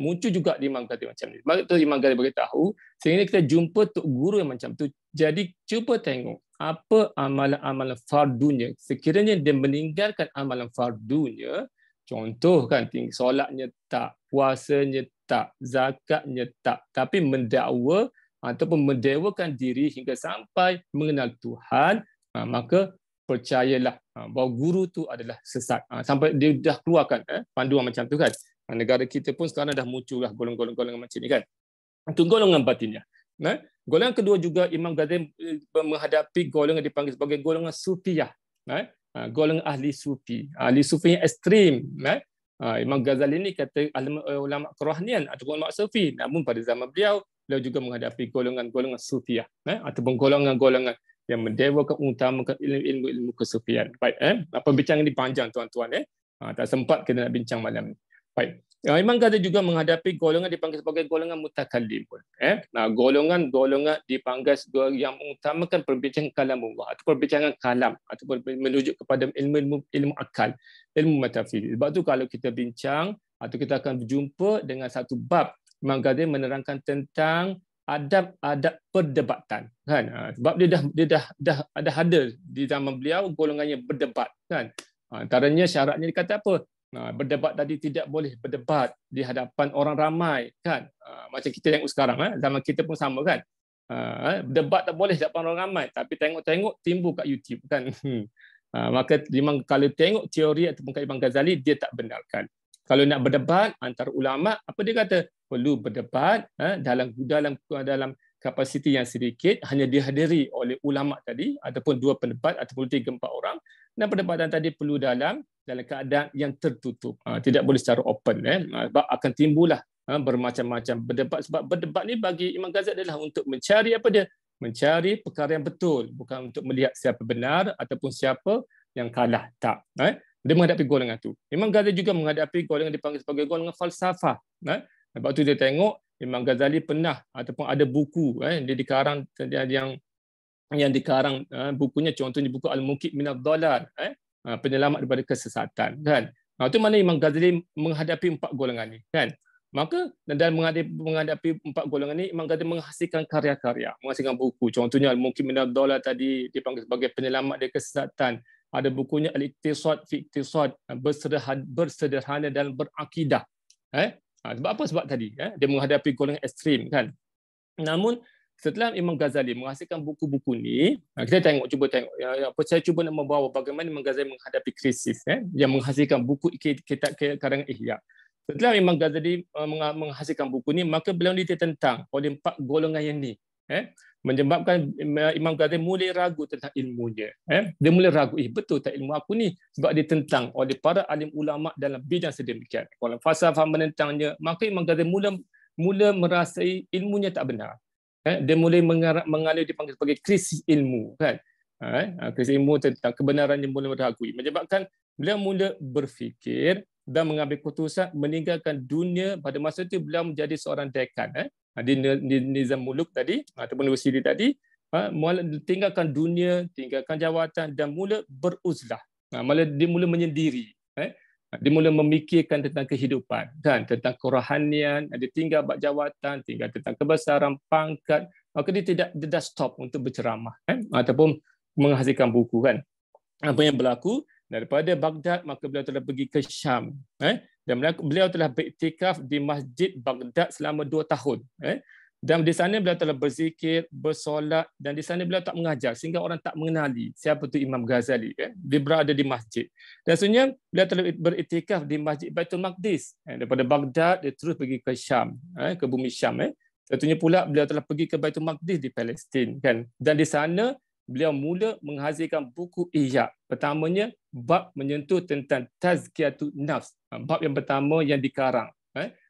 Muncul juga di Imam Ghazali macam ni. Sebab itu Imam Ghazali beritahu sehingga kita jumpa tok guru yang macam tu. Jadi cuba tengok apa amalan-amalan fardunya. Sekiranya dia meninggalkan amalan fardunya, contoh, kan, solatnya tak, puasanya tak, zakatnya tak, tapi mendakwa ataupun mendewakan diri hingga sampai mengenal Tuhan, maka percayalah bahawa guru tu adalah sesat. Sampai dia dah keluarkan panduan macam tu, kan. Negara kita pun sekarang dah muncullah golongan-golongan macam ni, kan. Itu golongan batinnya. Golongan kedua juga Imam Ghazali menghadapi golongan dipanggil sebagai golongan sufiyah. Golongan ahli sufi. Ahli sufi yang ekstrim. Imam Ghazali ini kata ulama kerohanian ataupun ulama sufi. Namun pada zaman beliau juga menghadapi golongan-golongan sufiyah ataupun golongan-golongan yang mendewakan, utamakan ilmu-ilmu kesufian. Baik, perbincangan ini panjang, tuan-tuan. Tak sempat kita nak bincang malam ni. Baik. Imam Ghazali juga menghadapi golongan dipanggil sebagai golongan mutakallim. Golongan dipanggil yang mengutamakan perbincangan kalamullah atau perbincangan kalam ataupun menuju kepada ilmu akal, ilmu metafizik. Sebab tu kalau kita bincang atau kita akan berjumpa dengan satu bab, Imam Ghazali menerangkan tentang adab-adab perdebatan, kan. Sebab dia dah ada di zaman beliau golongannya berdebat, kan. Antaranya syaratnya dikata apa? Berdebat tadi tidak boleh berdebat di hadapan orang ramai, kan. Macam kita tengok sekarang, zaman kita pun sama, kan. Debat tak boleh di hadapan orang ramai, tapi tengok-tengok timbul kat YouTube, kan. Maka memang kalau tengok teori ataupun kat Imam Ghazali, dia tak benarkan. Kalau nak berdebat antara ulama, apa dia kata? Perlu berdebat dalam kapasiti yang sedikit, hanya dihadiri oleh ulama tadi ataupun 2 pendebat ataupun 3-4 orang, dan perdebatan tadi perlu dalam keadaan yang tertutup. Tidak boleh secara open, sebab akan timbullah bermacam-macam berdebat. Sebab berdebat ni bagi Imam Ghazali adalah untuk mencari apa dia? Mencari perkara yang betul, bukan untuk melihat siapa benar ataupun siapa yang kalah. Tak. Dia menghadapi golongan itu. Imam Ghazali juga menghadapi golongan dipanggil sebagai golongan falsafah. Sebab tu dia tengok Imam Ghazali pernah ataupun ada buku dia dikarang yang dikarang bukunya, contohnya buku Al-Muqid Minad Dhalal, penyelamat daripada kesesatan, kan. Itu mana Imam Ghazali menghadapi 4 golongan ni, kan. Maka dalam menghadapi 4 golongan ni, Imam Ghazali menghasilkan karya-karya, menghasilkan buku. Contohnya Al-Muqid Minad Dhalal tadi dipanggil sebagai penyelamat dari kesesatan. Ada bukunya Al-Iqtisad fi Iqtisad, bersederhana dan berakidah. Sebab apa? Sebab tadi dia menghadapi golongan ekstrim, kan. Namun setelah Imam Ghazali menghasilkan buku-buku ni, kita cuba tengok saya cuba nak membawa bagaimana Imam Ghazali menghadapi krisis yang menghasilkan buku kitab karangan Ihya. Setelah Imam Ghazali menghasilkan buku ni, maka beliau ditentang oleh 4 golongan yang ni, menyebabkan Imam Ghazali mulai ragu tentang ilmunya. Dia mulai ragu, betul tak ilmu aku ni? Sebab ditentang oleh para alim ulama dalam bidang sedemikian. Kalau falsafah menentangnya, maka Imam Ghazali mula merasai ilmunya tak benar. Dia mulai mengalami dipanggil sebagai krisis ilmu, kan? Krisis ilmu tentang kebenarannya mulai meragui, menyebabkan beliau mula berfikir dan mengambil keputusan meninggalkan dunia. Pada masa itu beliau menjadi seorang dekan di Nizam Muluk tadi ataupun universiti tadi, tinggalkan dunia, tinggalkan jawatan dan mula beruzlah. Malah dia mula menyendiri. Dia mula memikirkan tentang kehidupan, kan, tentang kerohanian. Dia tinggal bab jawatan, tinggal tentang kebesaran pangkat. Maka dia dah stop untuk berceramah ataupun menghasilkan buku, kan. Apa yang berlaku daripada Baghdad, maka beliau telah pergi ke Syam, dan beliau telah beriktikaf di Masjid Baghdad selama 2 tahun, dan di sana beliau telah berzikir, bersolat, dan di sana beliau tak mengajar sehingga orang tak mengenali siapa tu Imam Ghazali. Dia berada di masjid. Dan sebenarnya beliau telah beriktikaf di Masjid Baitul Maqdis. Daripada Baghdad dia terus pergi ke Syam, ke bumi Syam. Tentunya pula beliau telah pergi ke Baitul Maqdis di Palestin, kan. Dan di sana beliau mula menghasilkan buku Ihya. Pertamanya bab menyentuh tentang tazkiyatun nafs. Bab yang pertama yang dikarang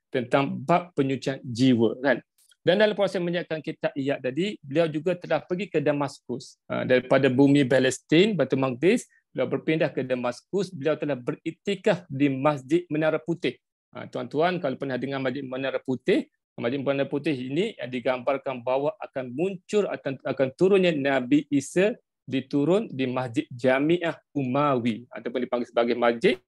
tentang bab penyucian jiwa, kan. Dan dalam proses menyiapkan kitab Ihya tadi, beliau juga telah pergi ke Damaskus. Daripada bumi Palestin, Baitul Maqdis, beliau berpindah ke Damaskus. Beliau telah beriktikaf di Masjid Menara Putih. Tuan-tuan kalau pernah dengar Masjid Menara Putih, Masjid Menara Putih ini yang digambarkan bahawa akan muncul, akan turunnya Nabi Isa diturun di Masjid Jamiah Umawi ataupun dipanggil sebagai Masjid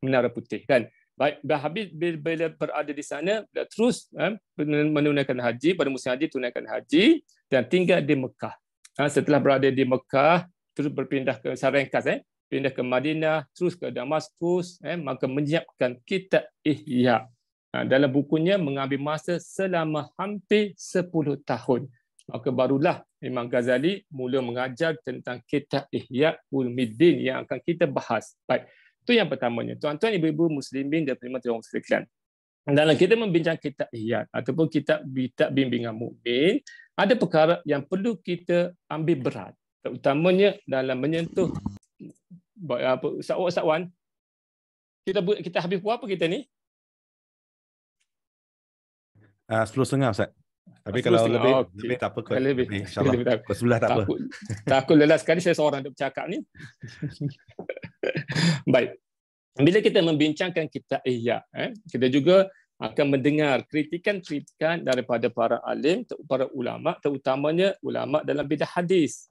Menara Putih, kan. Baik, habis bila berada di sana, beliau terus menunaikan haji, pada musim haji tunaikan haji dan tinggal di Mekah. Setelah berada di Mekah, terus berpindah ke Sarengkas, pindah ke Madinah, terus ke Damaskus, maka menyiapkan kitab Ihya. Dalam bukunya mengambil masa selama hampir 10 tahun. Maka barulah Imam Ghazali mula mengajar tentang kitab Ihya Ulumuddin yang akan kita bahas. Baik, itu yang pertamanya. Tuan-tuan, ibu-ibu muslimin dan penerimaan yang sekalian, dalam kita membincang kitab Ihya ataupun kitab bimbingan mukmin, ada perkara yang perlu kita ambil berat, terutamanya dalam menyentuh Ustaz kita habis buat apa kita ni? 10.30 Ustaz. Tapi kalau lebih tak apa kot. Lebih InsyaAllah. Sebelah tak apa. Takut lelah sekali saya seorang duk bercakap ni. Baik. Bila kita membincangkan kitab Ihya, kita juga akan mendengar kritikan-kritikan daripada para alim, para ulama, terutamanya ulama dalam bidang hadis.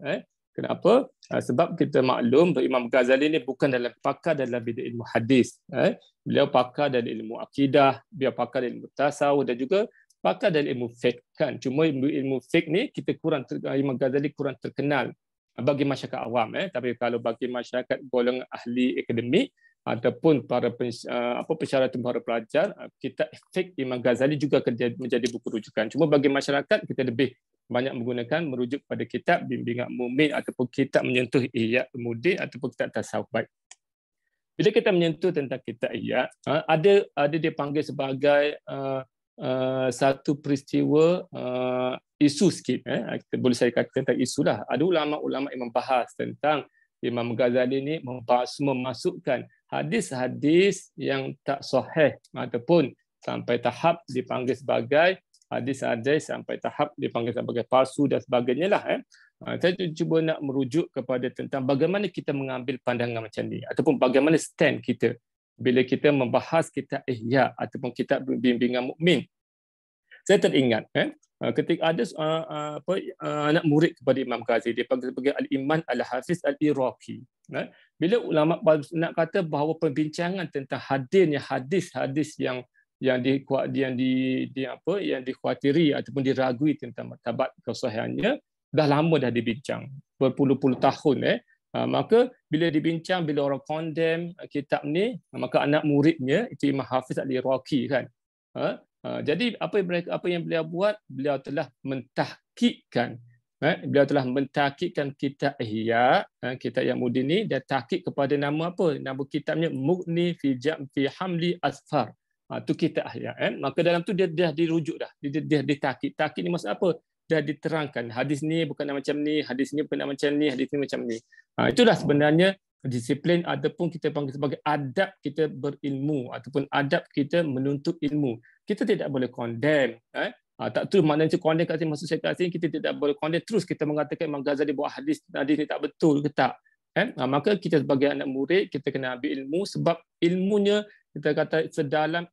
Kenapa? Sebab kita maklum Imam Ghazali ni bukan pakar dalam bidang ilmu hadis. Beliau pakar dalam ilmu akidah, beliau pakar dalam ilmu tasawuf dan juga pakar dalam ilmu fiqh, kan. Cuma ilmu fiqh ni Imam Ghazali kurang terkenal bagi masyarakat awam, tapi kalau bagi masyarakat golongan ahli akademik ataupun para persyaratan para pelajar, kitab fiqh Imam Ghazali juga menjadi buku rujukan. Cuma bagi masyarakat kita lebih banyak merujuk pada kitab bimbingan mukmin ataupun kitab menyentuh Ihya Ulumuddin ataupun kitab tasawuf. Baik. Bila kita menyentuh tentang kitab Ihya, ada dia panggil sebagai satu peristiwa isu sikit, boleh saya kata tentang isu lah. Ada ulama-ulama yang membahas tentang Imam Ghazali ni memasukkan hadis-hadis yang tak sahih ataupun sampai tahap dipanggil sebagai hadis-hadis sampai tahap dipanggil sebagai palsu dan sebagainya lah. Saya cuba nak merujuk kepada tentang bagaimana kita mengambil pandangan macam ni ataupun bagaimana stand kita bila kita membahas kitab Ihya ataupun kitab bimbingan mukmin. Saya teringat ketika ada anak murid kepada Imam Ghazali, dia panggil sebagai Al-Iman Al-Hafiz Al-Iraqi. Bila ulama nak kata bahawa perbincangan tentang hadirnya hadis-hadis yang dikhawatiri ataupun diragui tentang martabat kesahihannya dah lama dah dibincang berpuluh-puluh tahun. Maka bila dibincang, bila orang condemn kitab ni, maka anak muridnya itu Imam Hafiz Al-Iraqi, kan, Jadi apa yang beliau buat, beliau telah mentahqiqkan kitab Ihya, kitab yang mudi ni, dia tahqiq kepada nama apa? Nama kitabnya Mughni fi Hamli Asfar. Tu kitab Ihya. Maka dalam tu dia dirujuk dah. Dia tahqiq. Tahqiq ni maksud apa? Dah diterangkan. Hadis ni bukan macam ni, hadis ni bukan macam ni, hadis ni macam ni. Itulah sebenarnya disiplin ataupun kita panggil sebagai adab kita berilmu ataupun adab kita menuntut ilmu. Kita tidak boleh condemn. Tak tu maknanya condemn kat sini, maksud saya kat sini kita tidak boleh condemn terus kita mengatakan Imam Ghazali buat hadis ni tak betul ke tak. Maka kita sebagai anak murid kita kena ambil ilmu sebab ilmunya kita kata sedalam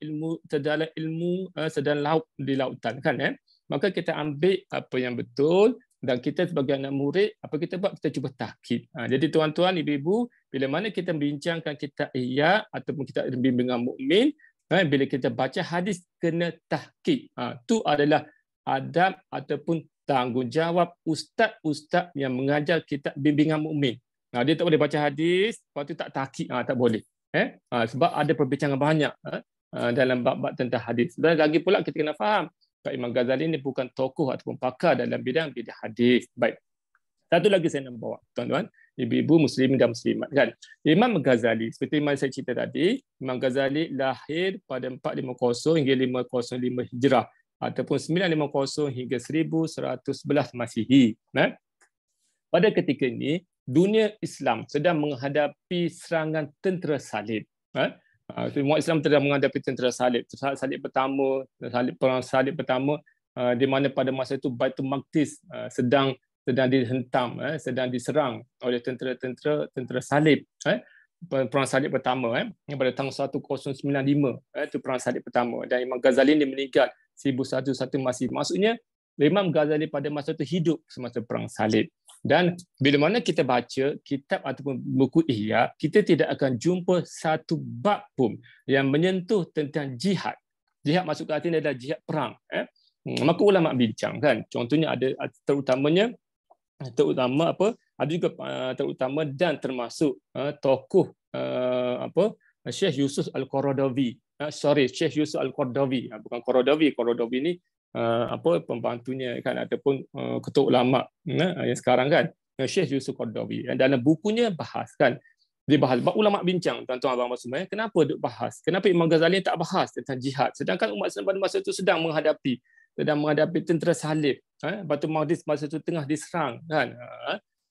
laut di lautan kan. Maka kita ambil apa yang betul dan kita sebagai anak murid apa kita buat, kita cuba tahqiq. Jadi tuan-tuan ibu-ibu, bila mana kita bincangkan kitab Ihya ataupun kitab bimbingan mukmin, bila kita baca hadis kena tahqiq. Tu adalah adab ataupun tanggungjawab ustaz-ustaz yang mengajar kitab bimbingan mukmin. Dia tak boleh baca hadis lepas tu tak tahqiq, tak boleh. Sebab ada perbincangan banyak dalam bab-bab tentang hadis. Dan lagi pula kita kena faham Imam Ghazali ini bukan tokoh ataupun pakar dalam bidang hadis. Baik. Satu lagi saya nak bawa, tuan-tuan, ibu-ibu muslimin dan muslimat kan. Imam Ghazali, seperti yang saya cerita tadi, Imam Ghazali lahir pada 450 hingga 505 Hijrah ataupun 950 hingga 1111 Masihi. Pada ketika ini, dunia Islam sedang menghadapi serangan tentera salib. Umat Islam sedang menghadapi tentera salib. Perang salib pertama di mana pada masa itu Baitul Maqdis sedang dihentam, sedang diserang oleh tentera salib. Perang salib pertama pada tahun 1095 itu perang salib pertama dan Imam Ghazali ini meninggal 1101 Masihi. Maksudnya Imam Ghazali pada masa itu hidup semasa perang salib. Dan bila mana kita baca kitab ataupun buku Ihya, kita tidak akan jumpa satu bab pun yang menyentuh tentang jihad. Jihad masuk ke artinya adalah jihad perang. Maka ulama bincang kan. Contohnya ada terutama dan termasuk tokoh Syekh Yusuf Al-Qaradawi. Syekh Yusuf Al-Qaradawi, bukan Qaradawi. Qaradawi ni pembantunya kan ataupun ketua ulama yang sekarang kan, Syekh Yusuf Qaradawi. Dalam bukunya dibahas ulama bincang, tuan-tuan abang semua, kenapa duk bahas? Kenapa Imam Ghazali tak bahas tentang jihad sedangkan umat Islam pada masa itu sedang menghadapi tentera salib. Baitul Maqdis masa itu tengah diserang kan.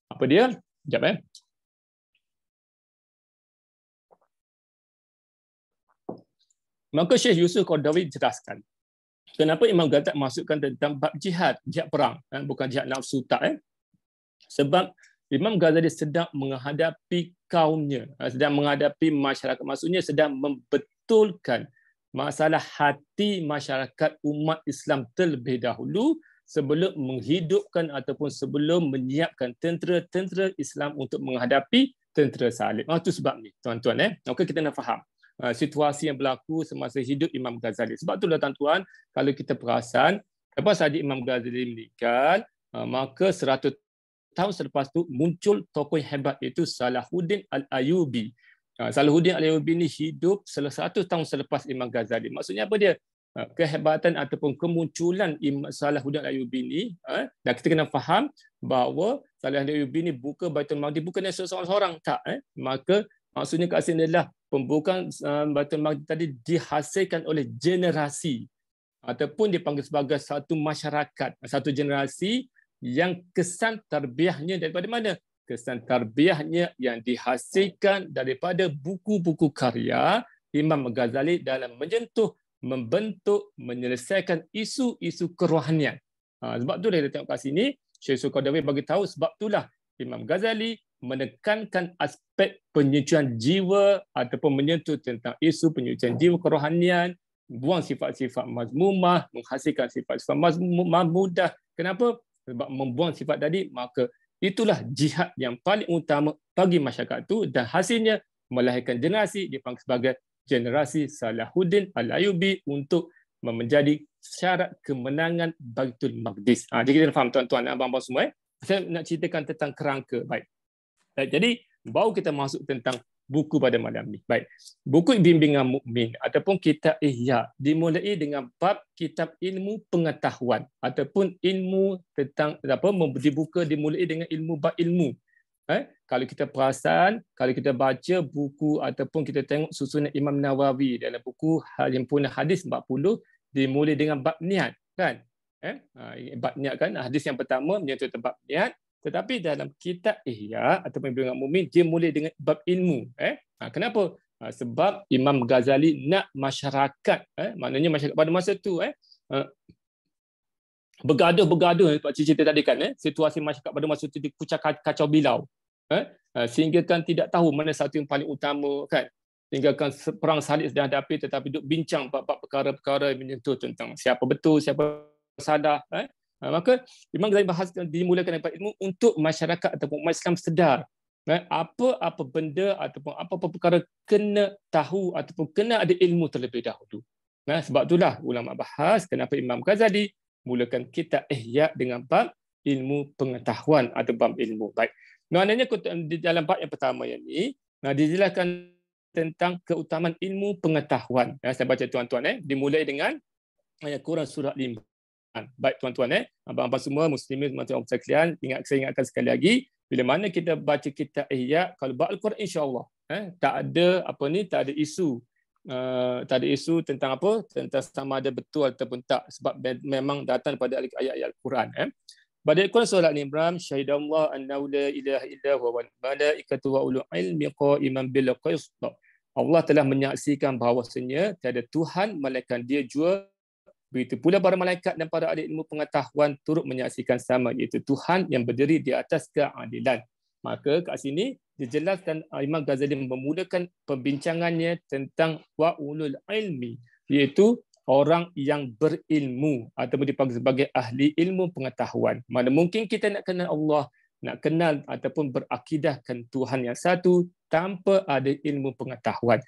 Apa dia? Sekejap Maka Syekh Yusuf Qaradawi jelaskan kenapa Imam Ghazali masukkan tentang bab jihad perang, bukan jihad nafsu tak. Sebab Imam Ghazali sedang menghadapi kaumnya, sedang menghadapi masyarakat, maksudnya sedang membetulkan masalah hati masyarakat umat Islam terlebih dahulu sebelum menghidupkan ataupun sebelum menyiapkan tentera Islam untuk menghadapi tentera salib. Itu sebab ni, tuan-tuan. Maka kita nak faham situasi yang berlaku semasa hidup Imam Ghazali. Sebab itulah tuan-tuan, kalau kita perasan, lepas sahaja Imam Ghazali meninggal, maka 100 tahun selepas itu muncul tokoh yang hebat iaitu Salahuddin Al-Ayyubi. Salahuddin Al-Ayyubi ini hidup 100 tahun selepas Imam Ghazali. Maksudnya apa dia? Kehebatan ataupun kemunculan Salahuddin Al-Ayyubi ini, dan kita kena faham bahawa Salahuddin Al-Ayyubi ini buka Baitul Maqdis bukannya seorang-seorang, tak. Maka maksudnya kat sini adalah pembukaan Baitul Maqdis tadi dihasilkan oleh generasi ataupun dipanggil sebagai satu masyarakat, satu generasi yang kesan tarbiyahnya daripada mana? Kesan tarbiyahnya yang dihasilkan daripada buku-buku karya Imam Ghazali dalam menyentuh, membentuk, menyelesaikan isu-isu kerohanian. Sebab tu dia tengok kat sini, Syekh Qaradawi bagi tahu sebab itulah Imam Ghazali menekankan aspek penyucian jiwa ataupun menyentuh tentang isu penyucian jiwa kerohanian, buang sifat-sifat mazmumah, menghasilkan sifat-sifat mahmudah. Kenapa? Sebab membuang sifat tadi, maka itulah jihad yang paling utama bagi masyarakat itu dan hasilnya melahirkan generasi dipanggil sebagai generasi Salahuddin Al-Ayyubi untuk menjadi syarat kemenangan Baitul Maqdis. Jadi kita faham tuan-tuan dan abang-abang semua. Saya nak ceritakan tentang kerangka. Baik. Jadi baru kita masuk tentang buku pada malam ni. Baik. Buku bimbingan mukmin ataupun kitab Ihya dimulai dengan bab kitab ilmu pengetahuan ataupun ilmu tentang dibuka dimulai dengan ilmu bab ilmu. Kalau kita perasan, kalau kita baca buku ataupun kita tengok susunan Imam Nawawi dalam buku Himpunan Hadis 40 dimulai dengan bab niat, kan? Bab niat, kan? Hadis yang pertama menyentuh bab niat, tetapi dalam kitab Ihya ataupun bimbingan mukmin dia mulai dengan bab ilmu. Kenapa? Sebab Imam Ghazali nak masyarakat, maknanya masyarakat pada masa tu bergaduh Pak Cik cerita tadi, kan, situasi masyarakat pada masa itu dikucak kacau bilau, sehingga kan tidak tahu mana satu yang paling utama, kan, sehingga kan perang salib sedang hadapi tetapi duk bincang bab perkara-perkara yang menyentuh tentang siapa betul, siapa salah. Maka Imam Ghazali bahas dimulakan daripada ilmu untuk masyarakat ataupun umat Islam sedar apa-apa benda ataupun apa-apa perkara kena tahu ataupun kena ada ilmu terlebih dahulu. Sebab itulah ulama bahas kenapa Imam Ghazali mulakan kitab Ihya dengan bab ilmu pengetahuan atau bab ilmu. Baik. Maknanya di dalam bab yang pertama yang ni, dijelaskan tentang keutamaan ilmu pengetahuan. Saya baca tuan-tuan, dimulai dengan ayat Quran surah 5. Baik tuan-tuan, abang-abang semua muslimin macam sekalian, saya ingatkan sekali lagi, bila mana kita baca kitab Ihya, kalau bab Al-Quran insya-Allah, tak ada isu. Tak ada isu tentang tentang sama ada betul ataupun tak, sebab memang datang pada ayat-ayat Al-Quran. Pada Al-Quran surah Al-Imran, syahidallah annahu la ilaha illa huwa wal malaikatu wa ulul ilmi qa'iman bil qist. Allah telah menyaksikan bahawasanya tiada Tuhan melainkan dia jua, begitu pula para malaikat dan para ahli ilmu pengetahuan turut menyaksikan sama, iaitu Tuhan yang berdiri di atas keadilan. Maka kat sini dijelaskan Imam Ghazali memulakan pembincangannya tentang wa ulul ilmi, iaitu orang yang berilmu ataupun dipanggil sebagai ahli ilmu pengetahuan. Mana mungkin kita nak kenal Allah, nak kenal ataupun berakidahkan Tuhan yang satu tanpa ada ilmu pengetahuan.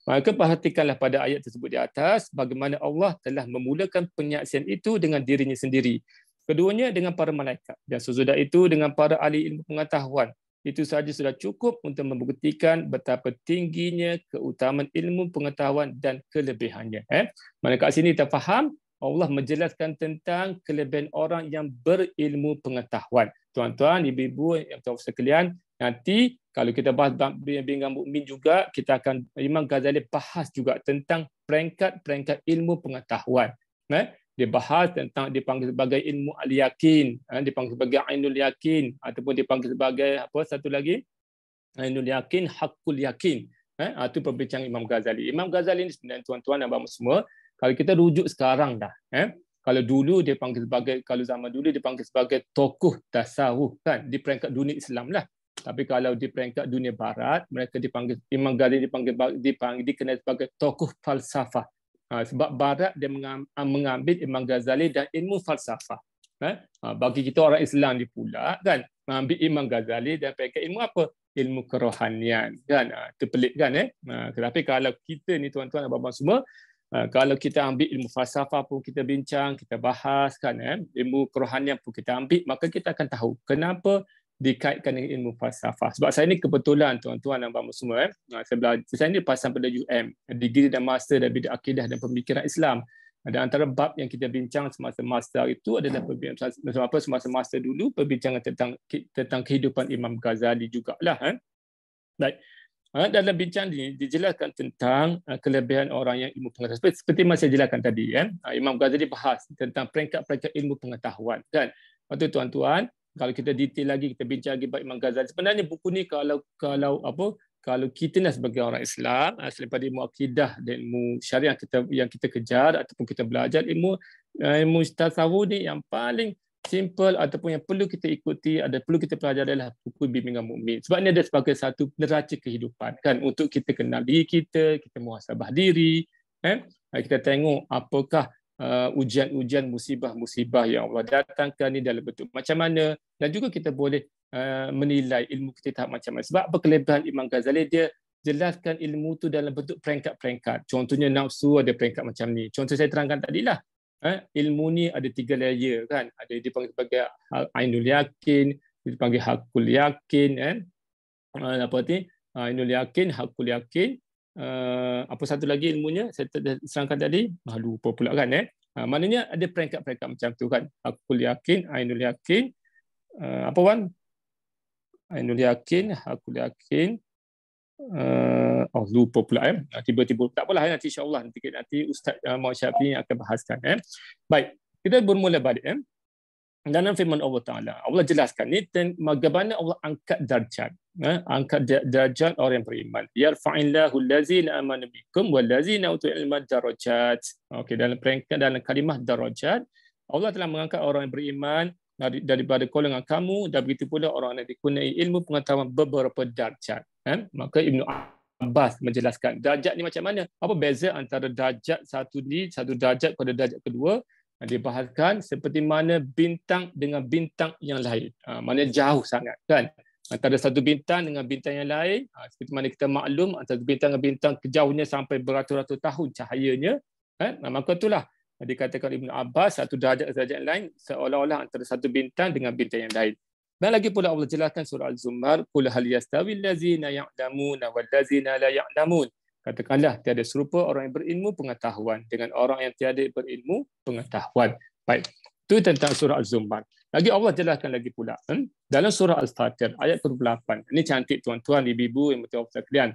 Maka perhatikanlah pada ayat tersebut di atas bagaimana Allah telah memulakan penyaksian itu dengan dirinya sendiri. Keduanya dengan para malaikat dan sesudah itu dengan para ahli ilmu pengetahuan. Itu sahaja sudah cukup untuk membuktikan betapa tingginya keutamaan ilmu pengetahuan dan kelebihannya. Mana kat sini kita faham Allah menjelaskan tentang kelebihan orang yang berilmu pengetahuan. Tuan-tuan, ibu-ibu yang tahu sekalian, nanti kalau kita bahas bimbingan mukmin juga, kita akan Imam Ghazali bahas juga tentang peringkat-peringkat ilmu pengetahuan. Dia bahas tentang dipanggil sebagai ilmu al-yakin, dipanggil sebagai ainul yakin ataupun dipanggil sebagai satu lagi ainul yakin, hakul yakin. Itu perbincangan Imam Ghazali. Imam Ghazali ini sebenarnya tuan-tuan dan abang semua, kalau kita rujuk sekarang dah, kalau dulu dia panggil sebagai, kalau zaman dulu dipanggil sebagai tokoh tasawuf, kan, di peringkat dunia Islam lah. Tapi kalau di peringkat dunia barat, mereka dipanggil, Imam Ghazali dikenal sebagai tokoh falsafah. Sebab barat dia mengambil Imam Ghazali dan ilmu falsafah. Bagi kita orang Islam ni pula, kan, mengambil Imam Ghazali dan peringkat ilmu apa? Ilmu kerohanian, kan. Itu pelik, kan. Tetapi kalau kita ni tuan-tuan dan abang semua, kalau kita ambil ilmu falsafah pun kita bincang, kita bahas, kan, ilmu kerohanian pun kita ambil, maka kita akan tahu kenapa dikaitkan dengan ilmu falsafah. Sebab saya ni kebetulan tuan-tuan dan abang semua, saya ni pasang pada UM, degree dan master dari bidang akidah dan pemikiran Islam. Dan antara bab yang kita bincang semasa master itu adalah semasa master dulu perbincangan tentang kehidupan Imam Ghazali jugalah. Baik. Dalam bincang ini dijelaskan tentang kelebihan orang yang ilmu pengetahuan. Seperti yang saya jelaskan tadi, Imam Ghazali bahas tentang peringkat-peringkat ilmu pengetahuan, kan. Waktu tuan-tuan, kalau kita detail lagi, kita bincang lagi bab Imam Ghazali. Sebenarnya buku ni kalau kita nak sebagai orang Islam, selain pada ilmu akidah dan ilmu syariah yang kita kejar ataupun kita belajar ilmu tasawuf ni, yang paling simple ataupun yang perlu kita ikuti, perlu kita pelajari adalah buku bimbingan mukmin. Sebab ini ada sebagai satu neraca kehidupan, kan, untuk kita kenal diri kita muhasabah diri, kita tengok apakah ujian-ujian, musibah-musibah yang Allah datangkan ni dalam bentuk macam mana, dan juga kita boleh menilai ilmu kita tahap macam mana. Sebab apa kelebihan Imam Ghazali, dia jelaskan ilmu tu dalam bentuk peringkat-peringkat. Contohnya nafsu ada peringkat macam ni. Contoh saya terangkan tadilah, ilmu ni ada 3 layer, kan. Ada dipanggil sebagai ainul yakin, dipanggil hakul yakin, Ainul yakin, hakul yakin. Apa satu lagi ilmunya? Saya serangkan tadi. Lupa pula kan. Maknanya ada peringkat-peringkat macam tu kan. Hakul yakin, ainul yakin. Apa Wan? Ainul yakin, hakul yakin. Lupa pula tiba-tiba. Tak apalah nanti insya-Allah nanti Ustaz Muhammad Syafiee akan bahaskan. Baik, kita bermula balik. Dalam firman Allah Ta'ala, Allah jelaskan ni bagaimana Allah angkat darjat. Angkat darjat orang yang beriman. Yarfa'illahu allazina amanu bikum wallazina utul ilma darajat. Okey, dalam peringkat dalam kalimah darajat, Allah telah mengangkat orang yang beriman daripada golongan kamu, dan begitu pula orang yang dikunai ilmu pengetahuan beberapa darjat. Maka Ibnu Abbas menjelaskan darjat ni macam mana? Apa beza antara darjat satu darjat pada darjat kedua? Dibahaskan seperti mana bintang dengan bintang yang lain. Maknanya jauh sangat kan. Antara satu bintang dengan bintang yang lain, seperti mana kita maklum antara bintang dengan bintang jauhnya sampai beratus-ratus tahun cahayanya. Maka itulah dikatakan Ibnu Abbas satu darjat yang lain seolah-olah antara satu bintang dengan bintang yang lain. Dan lagi pula Allah jelaskan surah Al-Zumar, qul hal yastawil ladzina ya'lamuna wal ladzina la ya'lamun. Katakanlah tiada serupa orang yang berilmu pengetahuan dengan orang yang tiada berilmu pengetahuan. Baik, itu tentang surah Az-Zumar. Lagi Allah jelaskan lagi pula dalam surah Al-Fatir ayat 28. Ini cantik tuan-tuan, ibu-ibu yang bertawaf sekalian.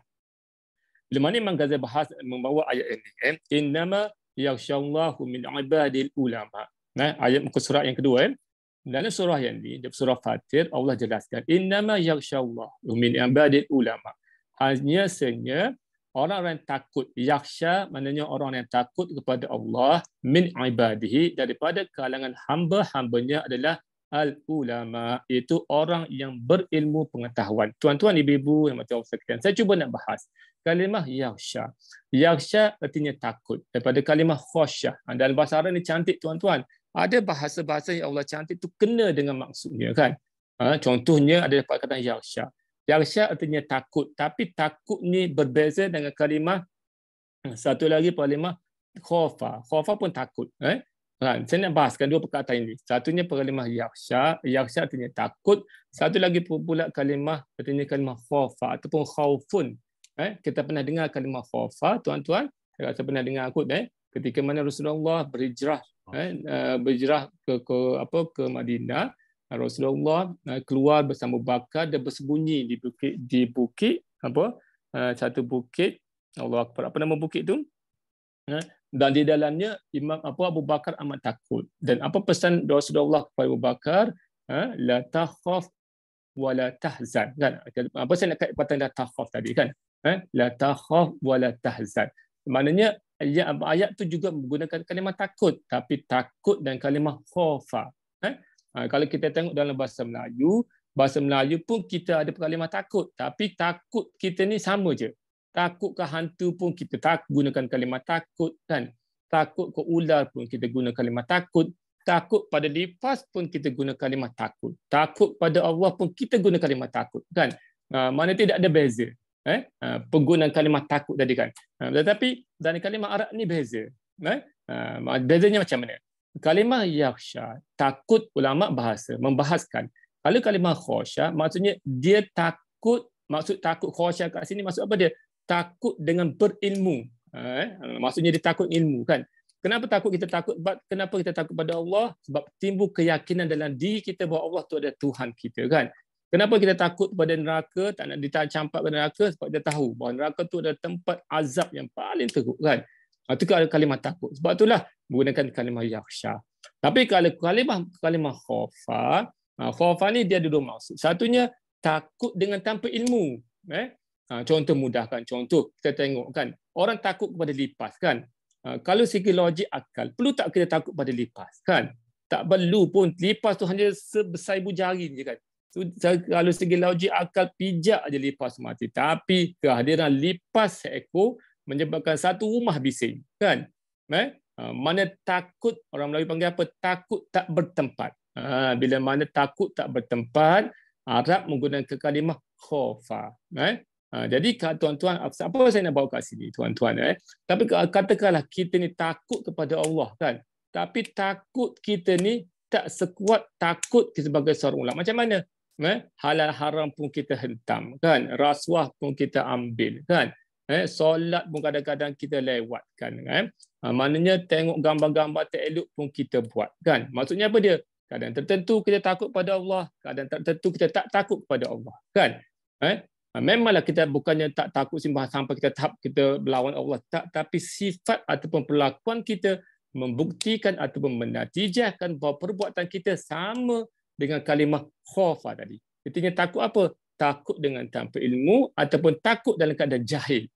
Bila mana Imam Ghazali bahas membawa ayat ini, innama yakhshallahu min ibadil ulama. Ayat muka surat yang kedua. Dalam surah yang ini, surah Fatir, Allah jelaskan innama yakhshallahu min ibadil ulama. Hanya sahaja orang-orang yang takut, yakhsha maknanya orang yang takut kepada Allah, min ibadihi daripada kalangan hamba-hambanya adalah al-ulama, iaitu orang yang berilmu pengetahuan. Tuan-tuan, ibu-ibu yang macam sekalian, saya cuba nak bahas kalimah yakhsha. Yakhsha artinya takut, daripada kalimah khasyah. Dalam bahasa Arab ni cantik tuan-tuan. Ada bahasa-bahasa yang Allah cantik tu kena dengan maksudnya kan. Contohnya ada perkataan yakhsha. Yakhsha artinya takut, tapi takut ni berbeza dengan kalimah satu lagi kalimah khafa. Khafa pun takut. Saya nak bahaskan dua perkataan ini. Satunya kalimah yakhsha, yakhsha artinya takut. Satu lagi pula kalimah artinya kalimah khafa ataupun khaufun. Kita pernah dengar kalimah khafa, tuan-tuan? Saya rasa pernah dengar kot ketika mana Rasulullah berhijrah ke Madinah. Rasulullah keluar bersama Bakar dan bersembunyi di bukit satu bukit. Allah Akbar. Apa nama bukit tu? Dan di dalamnya Abu Bakar amat takut. Dan apa pesan Rasulullah kepada Abu Bakar? La takhaf wa la tahzan. Kan? Apa saya nak kata la takhaf tadi kan? La takhaf wa la tahzan. Maknanya ayat tu juga menggunakan kalimah takut, tapi takut dan kalimah khafa. Kalau kita tengok dalam bahasa Melayu pun kita ada kalimah takut, tapi takut kita ni sama je. Takut ke hantu pun kita gunakan kalimah takut kan. Takut ke ular pun kita guna kalimah takut. Takut pada lipas pun kita guna kalimah takut. Takut pada Allah pun kita guna kalimah takut kan. Mana tidak ada beza. Penggunaan kalimah takut tadi kan. Tetapi dalam kalimah Arab ni beza. Bezanya macam mana? Kalimah yakhsha, takut, ulama bahasa membahaskan. Kalau kalimah khasya, maksudnya dia takut, maksud takut khasya kat sini maksud apa dia? Takut dengan berilmu. Maksudnya dia takut ilmu kan. Kenapa takut kita takut? Kenapa kita takut pada Allah? Sebab timbul keyakinan dalam diri kita bahawa Allah tu ada Tuhan kita kan. Kenapa kita takut pada neraka, tak nak dicampak pada neraka? Sebab kita tahu bahawa neraka tu adalah tempat azab yang paling teruk kan. Itu kalimah takut. Sebab itulah menggunakan kalimah yakhsha. Tapi kalau kalimah khafa, khafa ni dia ada dua maksud. Satunya takut dengan tanpa ilmu. Contoh mudahkan. Contoh kita tengok kan, orang takut kepada lipas kan. Kalau segi logik akal, perlu tak kita takut pada lipas kan? Tak perlu pun. Lipas tu hanya sebesar ibu jari je kan. Kalau segi logik akal, pijak aja lipas mati. Tapi kehadiran lipas seekor menyebabkan satu rumah bising kan. Mana takut, orang Melayu panggil apa? Takut tak bertempat. Bila mana takut tak bertempat, Arab menggunakan kalimah khafa. Jadi tuan-tuan, apa saya nak bawa kat sini tuan-tuan? Tapi katakanlah kita ni takut kepada Allah kan. Tapi takut kita ni tak sekuat takut sebagai seorang ulama. Macam mana? halal haram pun kita hentam, kan? Rasuah pun kita ambil, kan? Solat pun kadang-kadang kita lewatkan, kan? Maknanya tengok gambar-gambar tak elok pun kita buat, kan? Maksudnya apa dia? Kadang tertentu kita takut pada Allah, kadang tertentu kita tak takut kepada Allah, kan? Memanglah kita bukannya tak takut sampai kita tahap kita berlawan Allah, tak, tapi sifat ataupun perlakuan kita membuktikan ataupun menatijahkan bahawa perbuatan kita sama dengan kalimah khawfa tadi. Artinya takut apa? Takut dengan tanpa ilmu ataupun takut dalam keadaan jahil.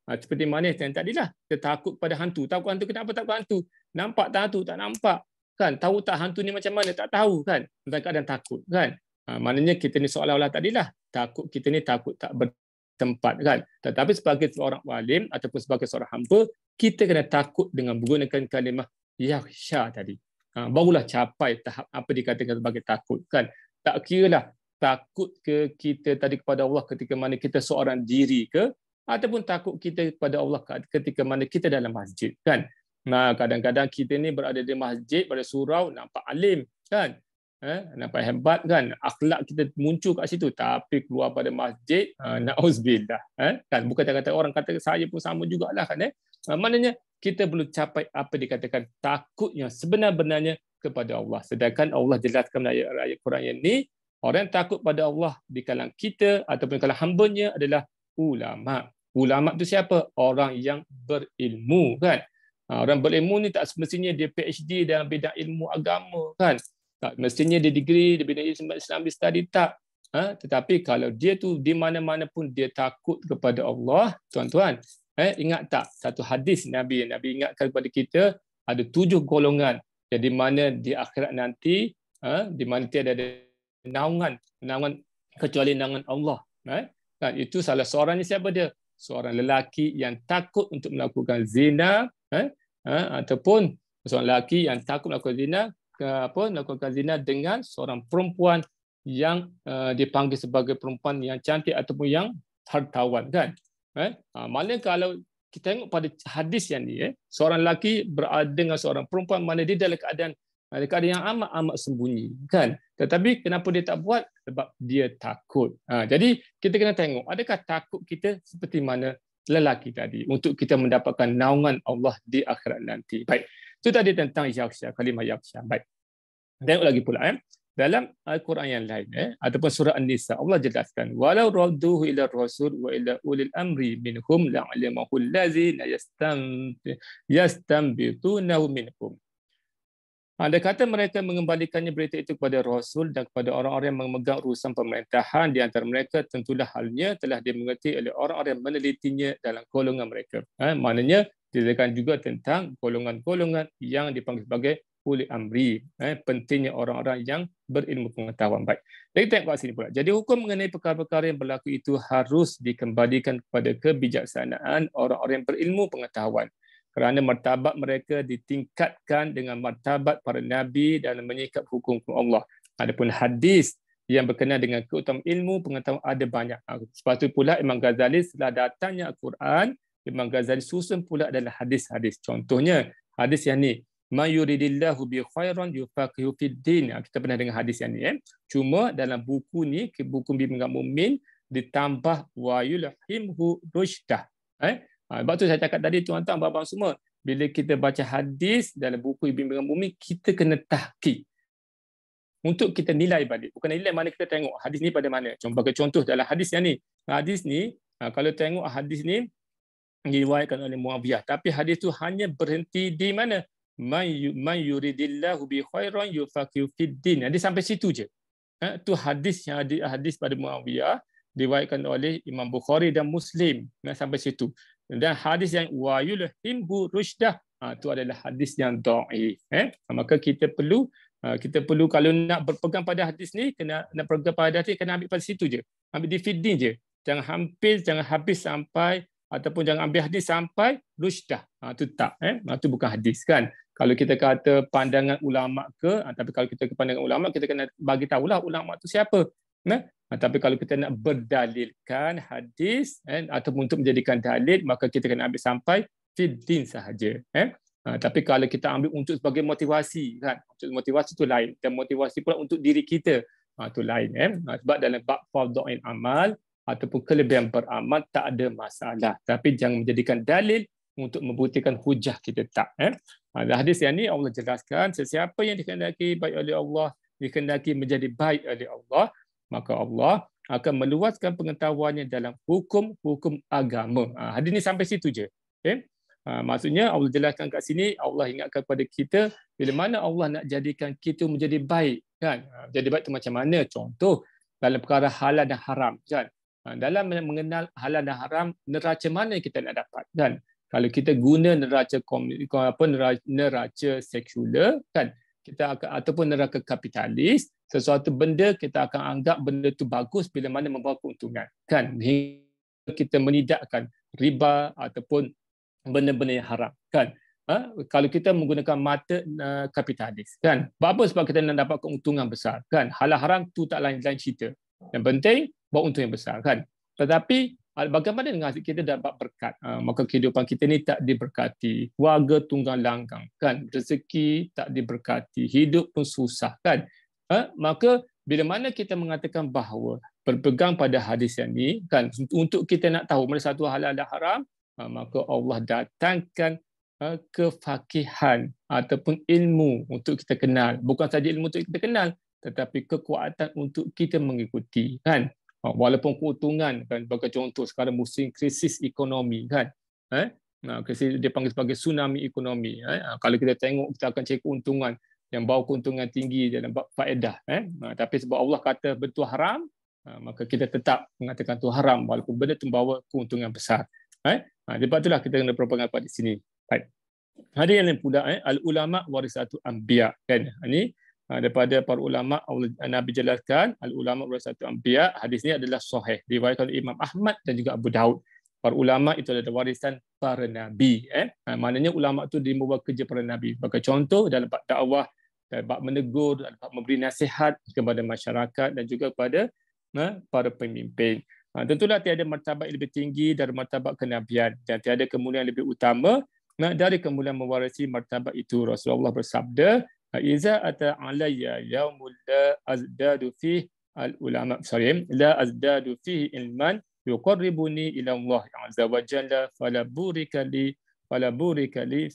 Seperti mana yang tadilah, kita takut pada hantu. Takut hantu, kenapa takut hantu? Nampak tak hantu? Tak nampak. Kan? Tahu tak hantu ni macam mana? Tak tahu, kan? Dalam keadaan takut, kan? Maknanya kita ni seolah-olah tadilah, takut kita ni takut tak bertempat, kan? Tetapi sebagai seorang walim ataupun sebagai seorang hamba, kita kena takut dengan menggunakan kalimah yakhsha tadi. Barulah capai tahap apa dikatakan sebagai takut, kan? Tak kiralah takut ke kita tadi kepada Allah ketika mana kita seorang diri ke, ataupun takut kita kepada Allah ketika mana kita dalam masjid, kan? Kadang-kadang kita ni berada di masjid, pada surau, nampak alim, kan? Nampak hebat, kan? Akhlak kita muncul kat situ, tapi keluar pada masjid, na'uzubillah, kan? Bukan kata orang kata saya pun sama jugalah, kan? Maknanya kita perlu capai apa dikatakan takut yang sebenar-benarnya kepada Allah. Sedangkan Allah jelaskan ayat Quran yang ni, orang yang takut pada Allah di kalangan kita ataupun kalangan hamba-Nya adalah ulama. Ulama itu siapa? Orang yang berilmu, kan? Orang berilmu ni tak semestinya dia PhD dalam bidang ilmu agama, kan? Tak mestinya dia degree di bidang Islamic study, tak. Tetapi kalau dia tu di mana-mana pun dia takut kepada Allah, tuan-tuan, ingat tak satu hadis Nabi ingatkan kepada kita, ada 7 golongan yang di mana di akhirat nanti, di mana tiada ada naungan kecuali naungan Allah. Kan? Itu salah seorangnya siapa dia? Seorang lelaki yang takut untuk melakukan zina, ataupun seorang lelaki yang takut melakukan zina dengan seorang perempuan yang dipanggil sebagai perempuan yang cantik ataupun yang hartawan, kan? Maknanya kalau kita tengok pada hadis yang ni, seorang lelaki berada dengan seorang perempuan mana dia dalam keadaan yang amat sembunyi, kan? Tetapi kenapa dia tak buat? Sebab dia takut. Jadi kita kena tengok, adakah takut kita seperti mana lelaki tadi untuk kita mendapatkan naungan Allah di akhirat nanti. Baik, itu tadi tentang yakhsha, kalimah yakhsha. Baik, tengok lagi pula dalam Al-Quran yang lain, ataupun surah An-Nisa, Allah jelaskan, walau radduhu ila rasul wa ila ulil amri minhum la'alimahu allazina yastanbitunahu minhum. Andai kata mereka mengembalikannya berita itu kepada Rasul dan kepada orang-orang yang memegang urusan pemerintahan di antara mereka, tentulah halnya telah dimengerti oleh orang-orang yang menelitinya dalam golongan mereka. Maknanya, dijelaskan juga tentang golongan-golongan yang dipanggil sebagai uli amri. Pentingnya orang-orang yang berilmu pengetahuan. Baik. Jadi tengok kat sini pula. Jadi hukum mengenai perkara-perkara yang berlaku itu harus dikembalikan kepada kebijaksanaan orang-orang yang berilmu pengetahuan. Kerana martabat mereka ditingkatkan dengan martabat para nabi dalam menyikap hukum Allah. Adapun hadis yang berkenaan dengan keutamaan ilmu pengetahuan ada banyak. Sebab itu pula Imam Ghazali setelah datangnya Al-Quran, Imam Ghazali susun pula adalah hadis-hadis. Contohnya hadis yang ni, "Man yuridillahu bi khairan yufaqihu fid din." Kita pernah dengar hadis yang ni. Cuma dalam buku ni, buku Bimbingan Mukmin, ditambah wa yulhimhu rusydah. Sebab tu saya cakap tadi, tuan-tuan, abang-abang semua, bila kita baca hadis dalam buku Bimbingan Mukmin, kita kena tahqiq untuk kita nilai balik. Bukan nilai mana kita tengok hadis ni pada mana. Bagi contoh dalam hadis yang ni. Hadis ni, kalau tengok hadis ni diriwayatkan oleh Muawiyah, tapi hadis tu hanya berhenti di mana? Man yuridillahu bi khairan yufaqihu fid din. Dia sampai situ je. Tu hadis yang hadis pada Muawiyah diriwayatkan oleh Imam Bukhari dan Muslim. Sampai situ. Dan hadis yang wa yulhimhu rusydah, itu adalah hadis yang dhaif. Maka kita perlu kalau nak berpegang pada hadis ni, nak berpegang pada hadis, kena ambil pada situ je. Ambil di feeding je. Jangan habis sampai, ataupun jangan ambil hadis sampai rusydah. Itu tak. Itu bukan hadis, kan? Kalau kita kata pandangan ulama ke, tapi kalau kita ke pandangan ulama, kita kena bagi tahulah ulama itu siapa. Tapi kalau kita nak berdalilkan hadis, ataupun untuk menjadikan dalil, maka kita kena ambil sampai fiddin sahaja. Tapi kalau kita ambil untuk sebagai motivasi, kan? Untuk motivasi itu lain. Dan motivasi pula untuk diri kita. Itu lain. Sebab dalam bab fardhu'ain amal ataupun kelebihan beramal tak ada masalah. Tapi jangan menjadikan dalil untuk membuktikan hujah kita tak. Hadis yang ni Allah jelaskan, sesiapa yang dikehendaki baik oleh Allah, dikehendaki menjadi baik oleh Allah, maka Allah akan meluaskan pengetahuannya dalam hukum-hukum agama. Hadis ni sampai situ je. Maksudnya Allah jelaskan kat sini, Allah ingatkan kepada kita bila mana Allah nak jadikan kita menjadi baik, kan? Jadi baik tu macam mana? Contoh dalam perkara halal dan haram, kan? Dalam mengenal halal dan haram, neraca mana kita nak dapat, kan? Kalau kita guna neraca neraca sekular, kan? Kita akan, ataupun neraca kapitalis, sesuatu benda kita akan anggap benda tu bagus bila mana membawa keuntungan, kan? Hingga kita menidakkan riba ataupun benda-benda yang haram, kan? Kalau kita menggunakan mata kapitalis, kan? Apa sebab kita nak dapat keuntungan besar, kan? Halal haram tu tak lain cerita. Yang penting bawa untung yang besar, kan? Tetapi bagaimana dengan kita dapat berkat? Maka kehidupan kita ni tak diberkati, keluarga tunggang langgang, kan? Rezeki tak diberkati, hidup pun susah, kan? Maka bila mana kita mengatakan bahawa berpegang pada hadis yang ni, kan, untuk kita nak tahu mana satu halal dan haram, maka Allah datangkan kefakihan ataupun ilmu untuk kita kenal. Bukan saja ilmu untuk kita kenal, tetapi kekuatan untuk kita mengikuti, kan? Walaupun keuntungan, kan, bagi contoh sekarang musim krisis ekonomi, kan? Krisis dia panggil sebagai tsunami ekonomi. Kalau kita tengok, kita akan cari keuntungan yang bawa keuntungan tinggi dalam bab faedah. Tapi sebab Allah kata betul haram, maka kita tetap mengatakan itu haram walaupun benda itu membawa keuntungan besar. Sebab itulah kita kena berpegang pada sini. Baik. Ada yang lain pula, al-ulama warisatul anbiya, kan? Ini daripada para ulama, Nabi jelaskan al-ulama warisatul anbiya. Hadis ini adalah sahih, diriwayatkan oleh Imam Ahmad dan juga Abu Daud. Para ulama itu adalah warisan para nabi. Maknanya ulama itu membawa kerja para nabi. Bagi contoh dalam bab dakwah, dalam bab menegur, dalam bab memberi nasihat kepada masyarakat dan juga kepada para pemimpin. Tentulah tiada martabat yang lebih tinggi dari martabat kenabian dan tiada kemuliaan lebih utama dari kemuliaan mewarisi martabat itu. Rasulullah bersabda, "Iza ata alayya yaumul la azdadu fihi al-ulama, la azdadu fihi ilman yuqarribuni ila Allah azza wa jalla fala burika li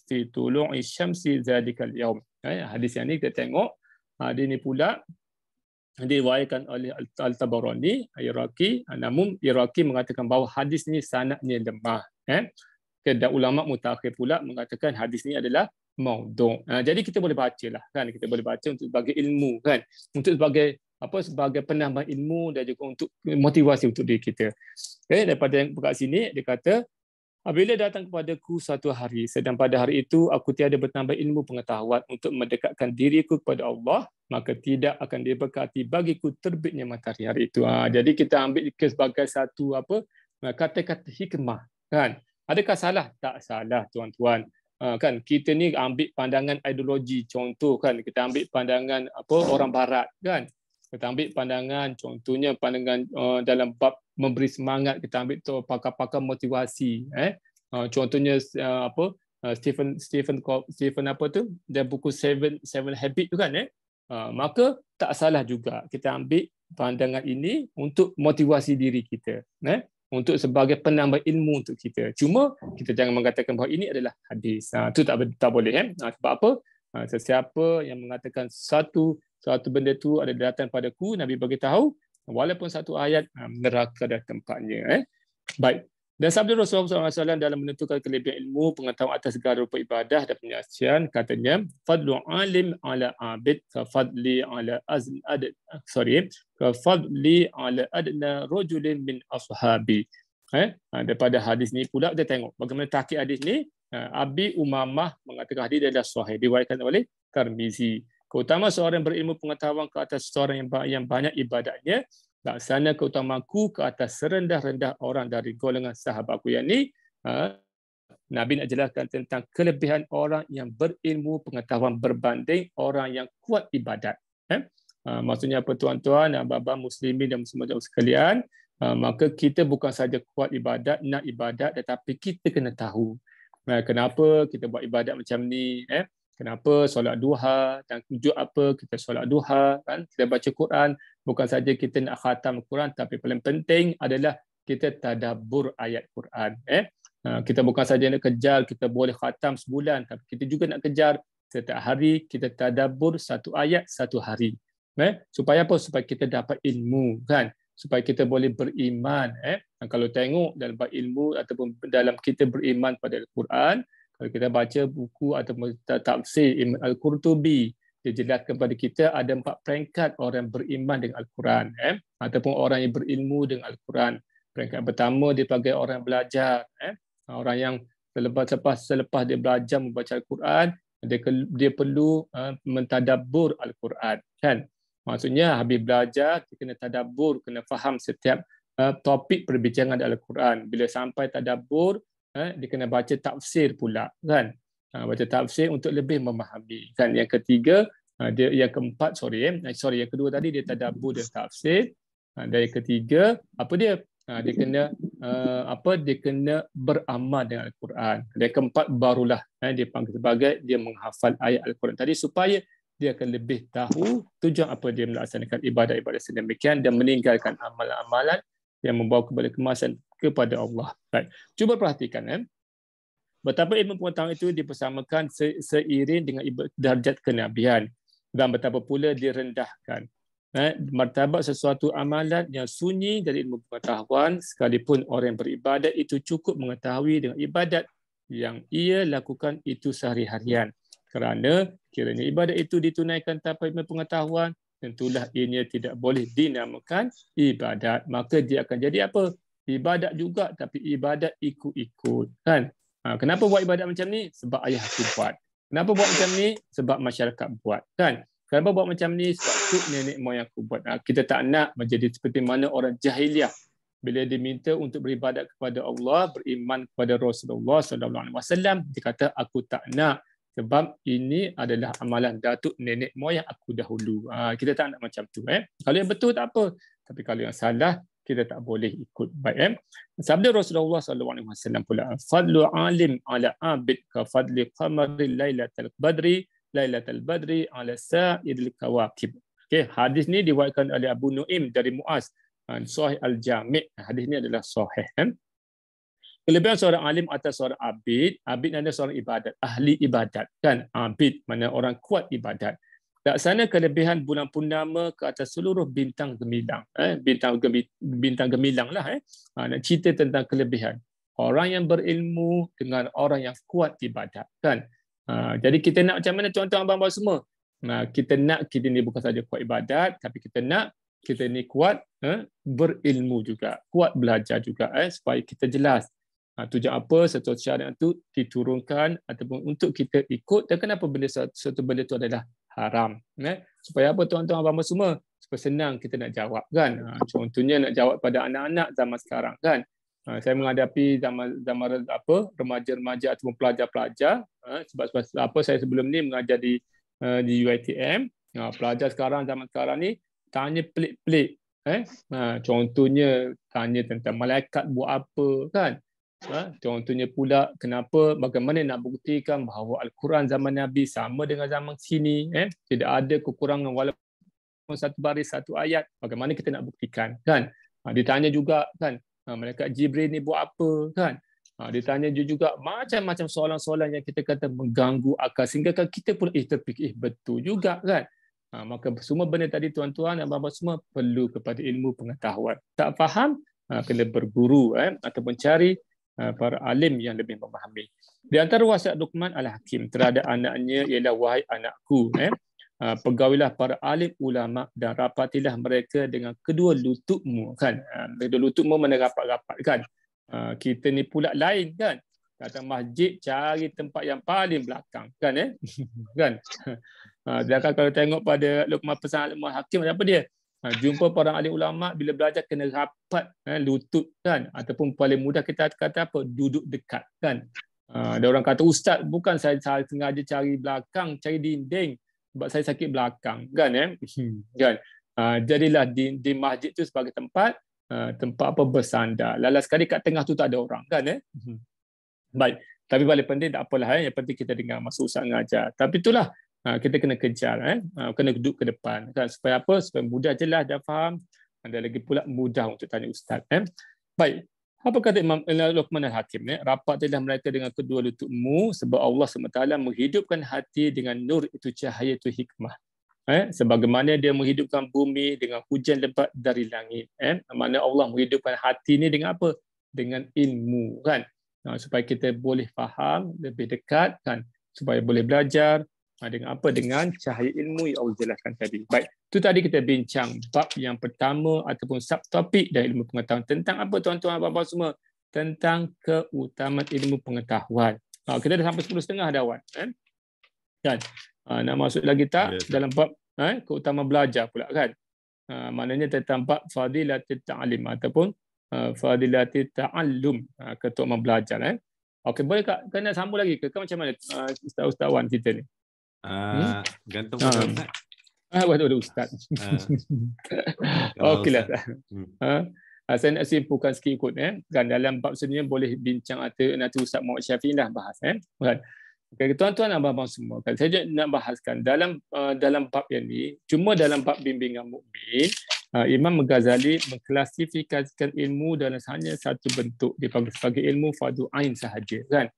fi tulu'i syamsi zalikal yaum." Hadis yang ni kita tengok, hadis ni pula diriwayatkan oleh Al-Tabarani, Iraqi. Namun Iraqi mengatakan bahawa hadis ni sanadnya lemah. Dan ulama mutakhir pula mengatakan hadis ni adalah maudhu'. Jadi kita boleh bacalah, kan? Kita boleh baca untuk sebagai ilmu, kan? Untuk sebagai penambah ilmu dan juga untuk motivasi untuk diri kita. Daripada yang kat sini dia kata, apabila datang kepadaku satu hari, sedang pada hari itu aku tiada bertambah ilmu pengetahuan untuk mendekatkan diriku kepada Allah, maka tidak akan diberkati bagiku terbitnya matahari hari itu. Jadi kita ambil sebagai satu kata-kata hikmah, kan? Adakah salah? Tak salah, tuan-tuan. Kan kita ni ambil pandangan ideologi, contoh, kan, kita ambil pandangan orang barat, kan? Kita ambil pandangan, contohnya pandangan dalam bab memberi semangat, kita ambil tu pakar-pakar motivasi. Contohnya Stephen apa tu, dan buku Seven Habits tu, kan? Maka tak salah juga kita ambil pandangan ini untuk motivasi diri kita, untuk sebagai penambah ilmu untuk kita. Cuma kita jangan mengatakan bahawa ini adalah hadis. Itu tak boleh. Sebab apa? Sesiapa yang mengatakan satu benda tu ada datang padaku, Nabi beritahu, walaupun satu ayat, neraka dah tempatnya. Baik. Dan sabda Rasulullah SAW dalam menentukan kelebihan ilmu, pengetahuan atas segala rupa ibadah dan penyaksian, katanya, fadlu alim ala abid kafadli ala adna rajulin min ashabi. Daripada hadis ni pula kita tengok bagaimana takhid hadis ni. Abi Umamah mengatakan hadis adalah sahih, diriwayatkan oleh Tirmizi. Keutamaan seorang berilmu pengetahuan ke atas seorang yang banyak ibadatnya, laksana keutamaanku ke atas serendah-rendah orang dari golongan sahabatku. Yang ni Nabi nak jelaskan tentang kelebihan orang yang berilmu pengetahuan berbanding orang yang kuat ibadat. Maksudnya apa, tuan-tuan, abang-abang muslimin dan muslimat sekalian, maka kita bukan saja kuat ibadat, nak ibadat, tetapi kita kena tahu kenapa kita buat ibadat macam ni, kenapa solat duha dan tujuan apa kita solat duha, kan? Kita baca Quran, Bukan saja kita nak khatam Quran, tapi paling penting adalah kita tadabbur ayat Quran. Kita bukan saja nak kejar, kita boleh khatam sebulan, tapi kita juga nak kejar setiap hari kita tadabbur satu ayat satu hari. Supaya apa? Supaya kita dapat ilmu, kan? Supaya kita boleh beriman. Kalau tengok dalam bab ilmu ataupun dalam kita beriman pada Al-Quran, kalau kita baca buku ataupun tafsir Al-Qurtubi, dia jelaskan kepada kita ada 4 peringkat orang beriman dengan Al-Quran, ataupun orang yang berilmu dengan Al-Quran. Peringkat pertama dia sebagai orang belajar, orang yang selepas dia belajar membaca Al-Quran, dia perlu mentadabbur Al-Quran, kan? Maksudnya habis belajar dia kena tadabbur, kena faham setiap topik perbincangan Al-Quran. Bila sampai tadabbur, dia kena baca tafsir pula, kan? Baca tafsir untuk lebih memahami, kan? Yang ketiga, yang kedua tadi dia tadabbur dan tafsir. Dan yang ketiga, apa dia? Dia kena dia kena beramal dengan Al-Quran. Dan keempat barulah dia panggil sebagai dia menghafal ayat Al-Quran tadi, supaya dia akan lebih tahu tujuan apa dia melaksanakan ibadat-ibadat sedemikian dan meninggalkan amalan-amalan yang membawa kepada kemasan kepada Allah. Baik. Cuba perhatikan betapa ilmu pengetahuan itu dipersamakan seiring dengan darjat kenabian, dan betapa pula direndahkan martabat sesuatu amalan yang sunyi dari ilmu pengetahuan, sekalipun orang yang beribadat itu cukup mengetahui dengan ibadat yang ia lakukan itu sehari-harian. Kerana kiranya ibadat itu ditunaikan tanpa ilmu pengetahuan, tentulah ianya tidak boleh dinamakan ibadat. Maka dia akan jadi apa? Ibadat juga, tapi ibadat ikut-ikut, kan? Kenapa buat ibadat macam ni? Sebab ayah aku buat. Kenapa buat macam ni? Sebab masyarakat buat, kan? Kenapa buat macam ni? Sebab tu nenek moyang aku buat. Kita tak nak menjadi seperti mana orang jahiliah. Bila diminta untuk beribadat kepada Allah, beriman kepada Rasulullah SAW, dia kata aku tak nak. Sebab ini adalah amalan datuk nenek moyang aku dahulu. Kita tak nak macam tu. Kalau yang betul tak apa. Tapi kalau yang salah, kita tak boleh ikut. Baik. Sabda Rasulullah SAW pula, fadlu alim ala abid ka fadli qamari lailatul badri ala sa'idil kawakib. Okay, hadis ni diriwayatkan oleh Abu Nuaim dari Muaz, Sahih Al-Jami'. Hadis ni adalah sahih. Kelebihan seorang alim atas seorang abid adalah seorang ibadat, ahli ibadat, kan? Abid mana orang kuat ibadat. Laksana kelebihan bulan purnama ke atas seluruh bintang gemilang. Bintang gemilang lah. Nak cerita tentang kelebihan orang yang berilmu dengan orang yang kuat ibadat, kan? Jadi kita nak macam mana tuan-tuan abang-abang semua? Kita nak kita ni bukan saja kuat ibadat, tapi kita nak kita ni kuat berilmu juga, kuat belajar juga, supaya kita jelas tujuan apa satu syariat itu diturunkan ataupun untuk kita ikut, dan kenapa satu benda itu adalah haram. Supaya apa tuan-tuan abang-abang semua? Supaya senang kita nak jawab, kan? Contohnya nak jawab pada anak-anak zaman sekarang, kan? Saya menghadapi zaman remaja-remaja ataupun pelajar-pelajar, sebab apa saya sebelum ni mengajar di UiTM. Pelajar zaman sekarang ni tanya pelik-pelik. Contohnya tanya tentang malaikat buat apa, kan? Contohnya pula bagaimana nak buktikan bahawa Al-Quran zaman Nabi sama dengan zaman sini, tidak ada kekurangan walaupun satu baris satu ayat. Bagaimana kita nak buktikan, kan? Ditanya juga, kan, malaikat Jibril ni buat apa, kan? Ditanya juga macam-macam soalan-soalan yang kita kata mengganggu akal, sehingga kita pun terfikir betul juga, kan? Maka semua benda tadi tuan-tuan dan abang-abang semua perlu kepada ilmu pengetahuan. Tak faham, kena berguru ataupun cari para alim yang lebih memahami. Di antara wasiat Luqman Al-Hakim terhadap anaknya ialah, wahai anakku, pegauilah para alim ulama dan rapatilah mereka dengan kedua lututmu, kan? Kedua lututmu mana rapat-rapat, kan? Kita ni pula lain, kan? Datang masjid cari tempat yang paling belakang, kan? Kan? Sedangkan kalau tengok pada Luqman pesan Al-Hakim, apa dia? Jumpa para alim ulama bila belajar kena rapat lutut, kan? Ataupun paling mudah kita kata apa? Duduk dekat, kan? Ada orang kata, ustaz, bukan saya sengaja cari belakang, cari dinding sebab saya sakit belakang, kan? Kan? Jadilah di masjid tu sebagai tempat apa bersandar. Lala sekali kat tengah tu tak ada orang, kan? Baik. Tapi paling penting tak apalah, yang penting kita dengar masa ustaz mengajar. Tapi itulah Kita kena kejar, kena duduk ke depan kan, supaya apa? Supaya mudah jelas dah faham, ada lagi pula mudah untuk tanya ustaz. Baik, apa kata Imam Luqman Al-Hakim? Rapatlah mereka dengan kedua lututmu, sebab Allah SWT menghidupkan hati dengan nur itu, cahaya itu hikmah. Sebagaimana dia menghidupkan bumi dengan hujan lebat dari langit. Mana Allah menghidupkan hati ni dengan apa? Dengan ilmu kan. Supaya kita boleh faham lebih dekat kan, supaya boleh belajar dengan apa? Dengan cahaya ilmu yang Allah jelaskan tadi. Baik, itu tadi kita bincang bab yang pertama ataupun subtopik dari ilmu pengetahuan. Tentang apa tuan-tuan abang-abang semua? Tentang keutamaan ilmu pengetahuan. Kita dah sampai 10.30 dah Wan. Kan? Nak masuk lagi tak dalam bab keutamaan belajar pula kan? Maknanya tentang bab fadilatul ta'lim ataupun fadilatul ta'allum, keutamaan belajar. Okey, boleh Kak? Kau nak sambung lagi ke? Kau macam mana ustaz-ustaz Wan kita ni? Gantung pada ustaz. Waduh ustaz. Okeylah. Saya nak simpulkan sikit kot kan, dalam bab sebenarnya boleh bincang atau nanti Ustaz Muhammad Syafi'i dah bahas kan. Okay, tuan-tuan dan abang-abang semua kan, saya nak bahaskan dalam bab yang ni, cuma dalam bab bimbingan mukmin, Imam Ghazali mengklasifikasikan ilmu dalam hanya satu bentuk, dipanggil sebagai ilmu fardu ain sahaja kan.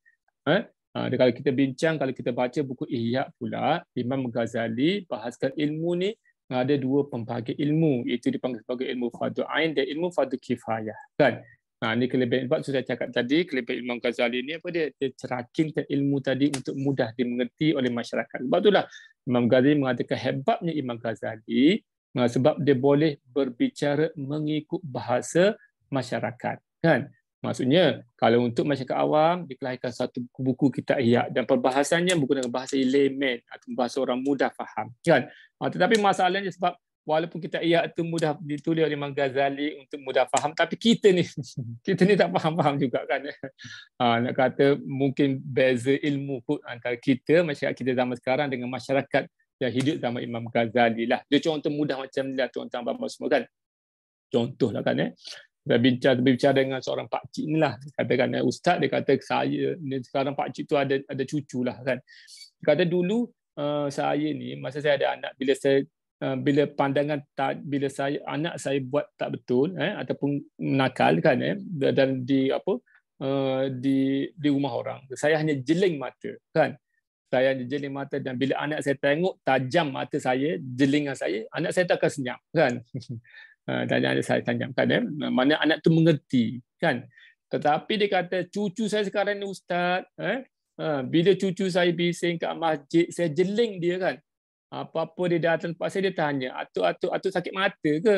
Kalau kita bincang, kalau kita baca buku Ihya pula, Imam Ghazali bahaskan ilmu ni ada dua pembahagian ilmu, itu dipanggil sebagai ilmu fardu ain dan ilmu fardu kifayah kan. Ini kelebihan, sebab sudah cakap tadi, kelebihan Imam Ghazali ni apa dia? Dia cerakinkan ilmu tadi untuk mudah dimengerti oleh masyarakat. Sebab itulah Imam Ghazali mengatakan hebatnya Imam Ghazali sebab dia boleh berbicara mengikut bahasa masyarakat kan. Maksudnya kalau untuk masyarakat awam dikelahirkan satu buku kitab Ihya dan perbahasannya menggunakan bahasa layman atau bahasa orang mudah faham kan. Tetapi masalahnya sebab walaupun kitab Ihya itu mudah ditulis oleh Imam Ghazali untuk mudah faham, tapi kita ni tak faham-faham juga kan. Nak kata mungkin beza ilmu pun antara kita, masyarakat kita zaman sekarang dengan masyarakat yang hidup zaman Imam Ghazali lah. Dia contoh mudah macam ni lah tuan-tuan bapa semua kan. Contohlah kan Saya berbicara dengan seorang pakcik ni lah. Katakan ustaz, dia kata saya ni sekarang pakcik tu ada cucu lah kan. Dia kata dulu saya ni masa saya ada anak, bila bila anak saya buat tak betul ataupun nakal kan dan di rumah orang, saya hanya jeling mata kan. Saya hanya jeling mata dan bila anak saya tengok tajam mata saya, jelingan saya, anak saya tak akan senyap kan. Dan anak saya tajam kan mana anak tu mengerti kan. Tetapi dia kata cucu saya sekarang ni ustaz, bila cucu saya bising kat masjid, saya jeling dia kan. Apa-apa dia datang tempat saya, dia tanya, Atuk sakit mata ke?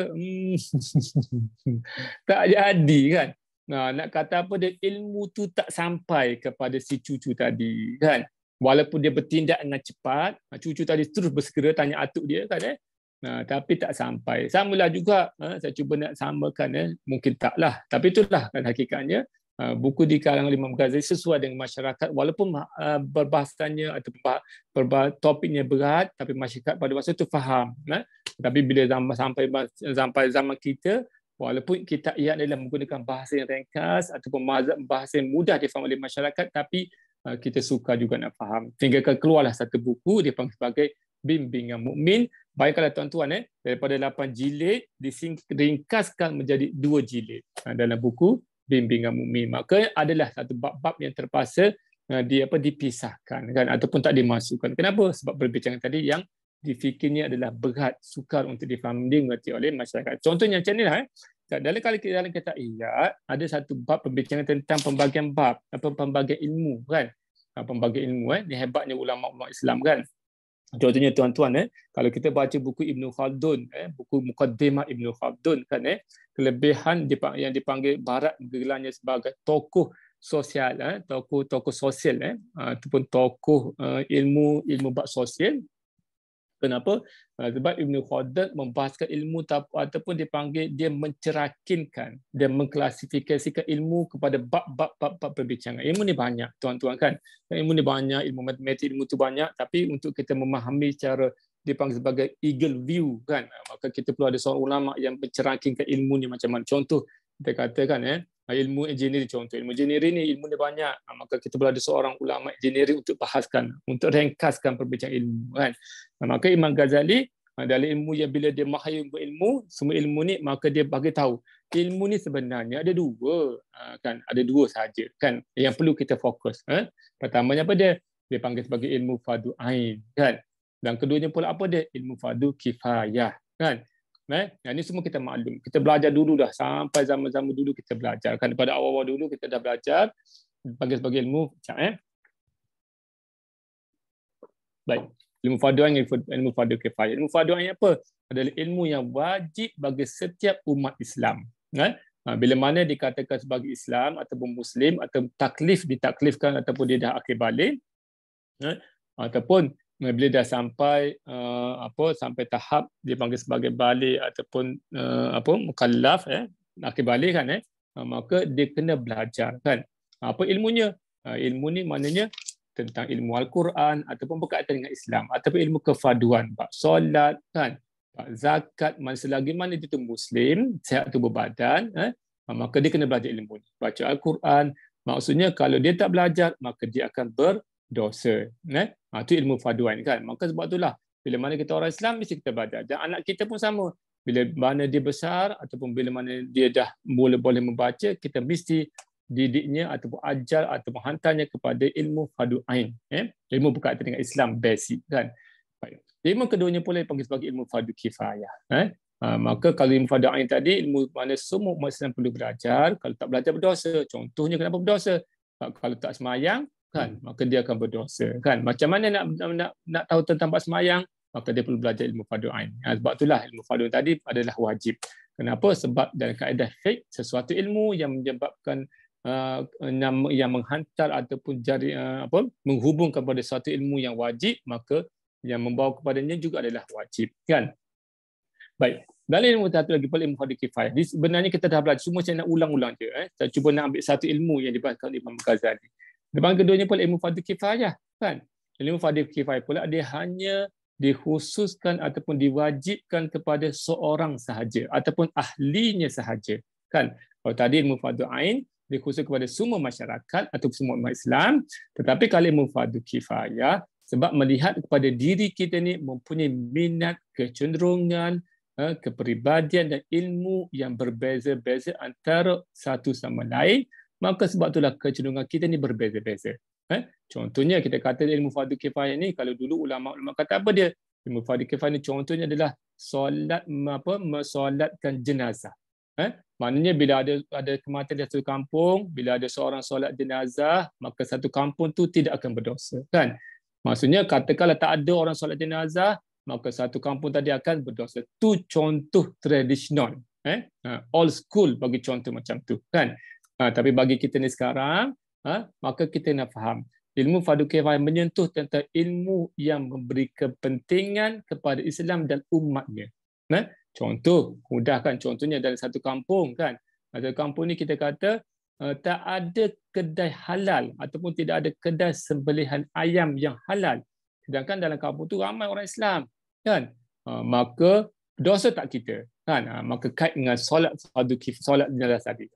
Tak jadi kan. Nak kata apa, dia ilmu tu tak sampai kepada si cucu tadi kan. Walaupun dia bertindak dengan cepat, cucu tadi terus bersegera tanya atuk dia kan tapi tak sampai. Samalah juga saya cuba nak samakan mungkin taklah. Tapi itulah kan hakikatnya buku di kalangan Imam Ghazali sesuai dengan masyarakat walaupun berbahasanya atau topiknya berat, tapi masyarakat pada masa itu faham. Tapi bila sampai zaman kita, walaupun kita ia adalah menggunakan bahasa yang ringkas ataupun bahasa yang mudah difahami oleh masyarakat, tapi kita suka juga nak faham. Sehingga keluarlah satu buku dipanggil sebagai Bimbingan Mukmin. Bayangkanlah tuan-tuan daripada 8 jilid diringkaskan menjadi 2 jilid dalam buku Bimbingan Mukmin. Maka adalah satu bab-bab yang terpaksa dipisahkan kan ataupun tak dimasukkan. Kenapa? Sebab perbincangan tadi yang difikirnya adalah berat, sukar untuk difahami, dimengerti oleh masyarakat. Contohnya macam inilah dalam kitab Ihya ada satu bab perbincangan tentang pembagian bab atau pembagian ilmu kan. Pembagian ilmu ni hebatnya ulama-ulama Islam kan. Contohnya tuan-tuan kalau kita baca buku Ibn Khaldun, buku Muqaddimah Ibn Khaldun kan kelebihan yang dipanggil barat gelarnya sebagai tokoh sosial, tokoh sosial ataupun tokoh ilmu bab sosial. Kenapa? Sebab Ibn Khaldun membahaskan ilmu ataupun dipanggil dia mencerakinkan, dia mengklasifikasikan ilmu kepada bab-bab perbincangan. Ilmu ni banyak tuan-tuan kan. Ilmu ni banyak, ilmu matematik, ilmu tu banyak, tapi untuk kita memahami secara dipanggil sebagai eagle view kan, maka kita perlu ada seorang ulama yang mencerakinkan ilmu ni macam mana. Contoh kita katakan ilmu engineering contoh. Ilmu engineering ni ilmu dia banyak. Maka kita perlu ada seorang ulama engineering untuk bahaskan, untuk ringkaskan perbincangan ilmu kan. Maka Imam Ghazali dalam ilmu yang bila dia mahir ilmu, semua ilmu ni maka dia bagi tahu ilmu ni sebenarnya ada dua kan, ada dua saja kan yang perlu kita fokus. Pertamanya apa dia? Dia panggil sebagai ilmu fardu ain kan. Dan keduanya pula apa dia? Ilmu fardu kifayah kan. Yang ini semua kita maklum. Kita belajar dulu dah. Sampai zaman-zaman dulu kita belajar. Kan daripada awal-awal dulu kita dah belajar. Panggil sebagai ilmu. Baik. Ilmu fardu ain, ilmu fardu kifayah. Ilmu fardu ain apa? Adalah ilmu yang wajib bagi setiap umat Islam. Bila mana dikatakan sebagai Islam ataupun Muslim atau ditaklifkan ataupun dia dah akhir balik, ataupun bila dah sampai sampai tahap dipanggil sebagai balik ataupun mukallaf akhir balik kan maka dia kena belajar kan. Apa ilmunya? Ilmu ni maknanya tentang ilmu Al-Quran ataupun berkaitan dengan Islam ataupun ilmu kefarduan, bab solat kan, bab zakat, selagi mana dia tu muslim, sihat tubuh badan, maka dia kena belajar ilmu ni. Baca Al-Quran, maksudnya kalau dia tak belajar maka dia akan berdosa. Itu ilmu farduan kan. Maka sebab itulah bila mana kita orang Islam mesti kita belajar. Dan anak kita pun sama. Bila mana dia besar ataupun bila mana dia dah boleh membaca, kita mesti didiknya ataupun ajar ataupun hantarnya kepada ilmu fardu ain. Ilmu berkaitan dengan Islam basic kan. Baik. Ilmu keduanya pula dipanggil sebagai ilmu fardu kifayah. Maka kalau ilmu fardu ain tadi, ilmu mana semua umat Islam perlu belajar. Kalau tak belajar berdosa. Contohnya kenapa berdosa? Kalau tak semayang kan, maka dia akan berdosa kan. Macam mana nak tahu tentang bab semayang? Maka dia perlu belajar ilmu fardu ain. Sebab itulah ilmu fardu tadi adalah wajib. Kenapa? Sebab dalam kaedah fiqh sesuatu ilmu yang menyebabkan yang menghantar ataupun menghubung kepada suatu ilmu yang wajib, maka yang membawa kepadanya juga adalah wajib kan. Baik. Dalam ilmu satu lagi pula ilmu fardu kifayah. Sebenarnya kita dah belajar, semua saya nak ulang-ulang je. Saya cuba nak ambil satu ilmu yang dibahaskan oleh Imam Ghazali. Depan keduanya pula ilmu fardu kifayah kan. Ilmu fardu kifayah pula dia hanya dikhususkan ataupun diwajibkan kepada seorang sahaja ataupun ahlinya sahaja kan. Kalau tadi ilmu fardu ain dikhususkan kepada semua masyarakat atau semua umat Islam, tetapi kalau ilmu fardu kifayah sebab melihat kepada diri kita ni mempunyai minat, kecenderungan, kepribadian dan ilmu yang berbeza-beza antara satu sama lain, maka sebab itulah kecenderungan kita ni berbeza-beza. Contohnya kita kata ilmu fardu kifayah ni, kalau dulu ulama-ulama kata apa dia? Ilmu fardu kifayah ni contohnya adalah mensolatkan jenazah. Maknanya bila ada kematian di satu kampung, bila ada seorang solat jenazah, maka satu kampung tu tidak akan berdosa kan. Maksudnya katakanlah tak ada orang solat jenazah, maka satu kampung tadi akan berdosa. Tu contoh tradisional, old school bagi contoh macam tu kan. Tapi bagi kita ni sekarang, maka kita nak faham ilmu fardu kifayah menyentuh tentang ilmu yang memberi kepentingan kepada Islam dan umatnya. Contoh, mudah kan, contohnya dalam satu kampung kan. Satu kampung ni kita kata tak ada kedai halal ataupun tidak ada kedai sembelihan ayam yang halal. Sedangkan dalam kampung tu ramai orang Islam kan. Maka dosa tak kita kan. Maka kait dengan solat fardu kifayah, solat jenazah tadi.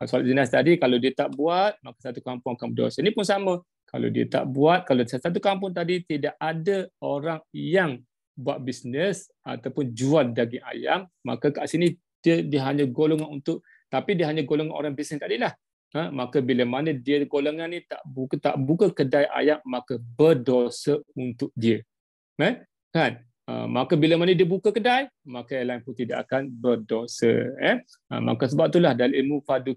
Solat jenazah tadi kalau dia tak buat, maka satu kampung akan berdosa. Ini pun sama. Kalau dia tak buat, kalau satu kampung tadi tidak ada orang yang buat bisnes ataupun jual daging ayam, maka kat sini dia hanya golongan untuk, tapi dia hanya golongan orang bisnes tadilah. Maka bila mana dia golongan ni tak buka kedai ayam, maka berdosa untuk dia. Kan? Maka bila mana dia buka kedai, maka yang lain pun tidak akan berdosa. Maka sebab itulah dalam ilmu fardu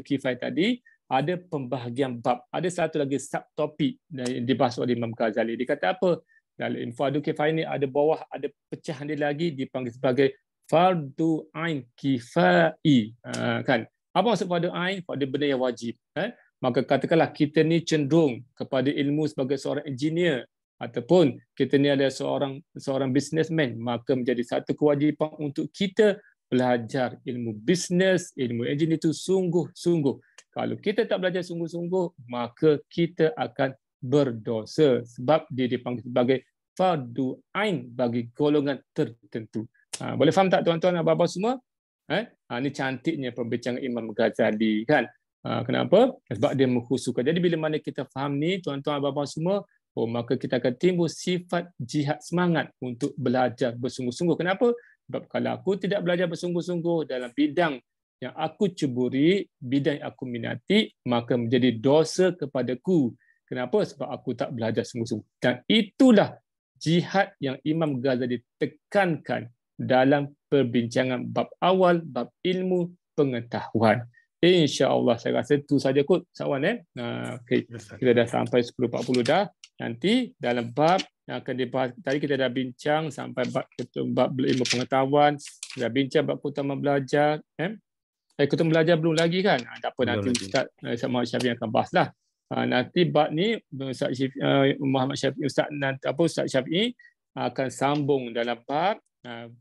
kifayah tadi ada pembahagian bab, ada satu lagi subtopik yang dibahas oleh Imam Ghazali. Dia kata apa? Dalam ilmu fardu kifayah ini ada bawah, ada pecahan dia lagi dipanggil sebagai fardu ain kifai. Kan? Apa maksud fardu ain? Fardu benda yang wajib. Maka katakanlah kita ni cenderung kepada ilmu sebagai seorang engineer ataupun kita ni ada seorang businessman, maka menjadi satu kewajipan untuk kita belajar ilmu bisnes, ilmu engineer itu sungguh-sungguh. Kalau kita tak belajar sungguh-sungguh, maka kita akan berdosa sebab dia dipanggil sebagai fardu ain bagi golongan tertentu. Boleh faham tak tuan-tuan dan abang-abang semua? Ini cantiknya perbincangan Imam Ghazali kan. Kenapa? Sebab dia mengkhususkan. Jadi bila mana kita faham ni, tuan-tuan abang-abang semua, maka kita akan timbul sifat jihad semangat untuk belajar bersungguh-sungguh. Kenapa? Sebab kalau aku tidak belajar bersungguh-sungguh dalam bidang yang aku ceburi, bidang yang aku minati, maka menjadi dosa kepadaku. Kenapa? Sebab aku tak belajar sungguh-sungguh. Dan itulah jihad yang Imam Ghazali tekankan dalam perbincangan bab awal, bab ilmu pengetahuan. InsyaAllah saya rasa itu saja kot Sawan. Okay. Kita dah sampai 10.40 dah. Nanti dalam bab yang akan dibahas, tadi kita dah bincang sampai bab ilmu pengetahuan, dah bincang bab keutamaan belajar. Keutamaan belajar belum lagi kan? Tak apa, nanti Ustaz Muhammad Syafi'i akan bahas lah. Nanti bab ni Ustaz Muhammad Syafi'i, Ustaz Syafi'i akan sambung dalam bab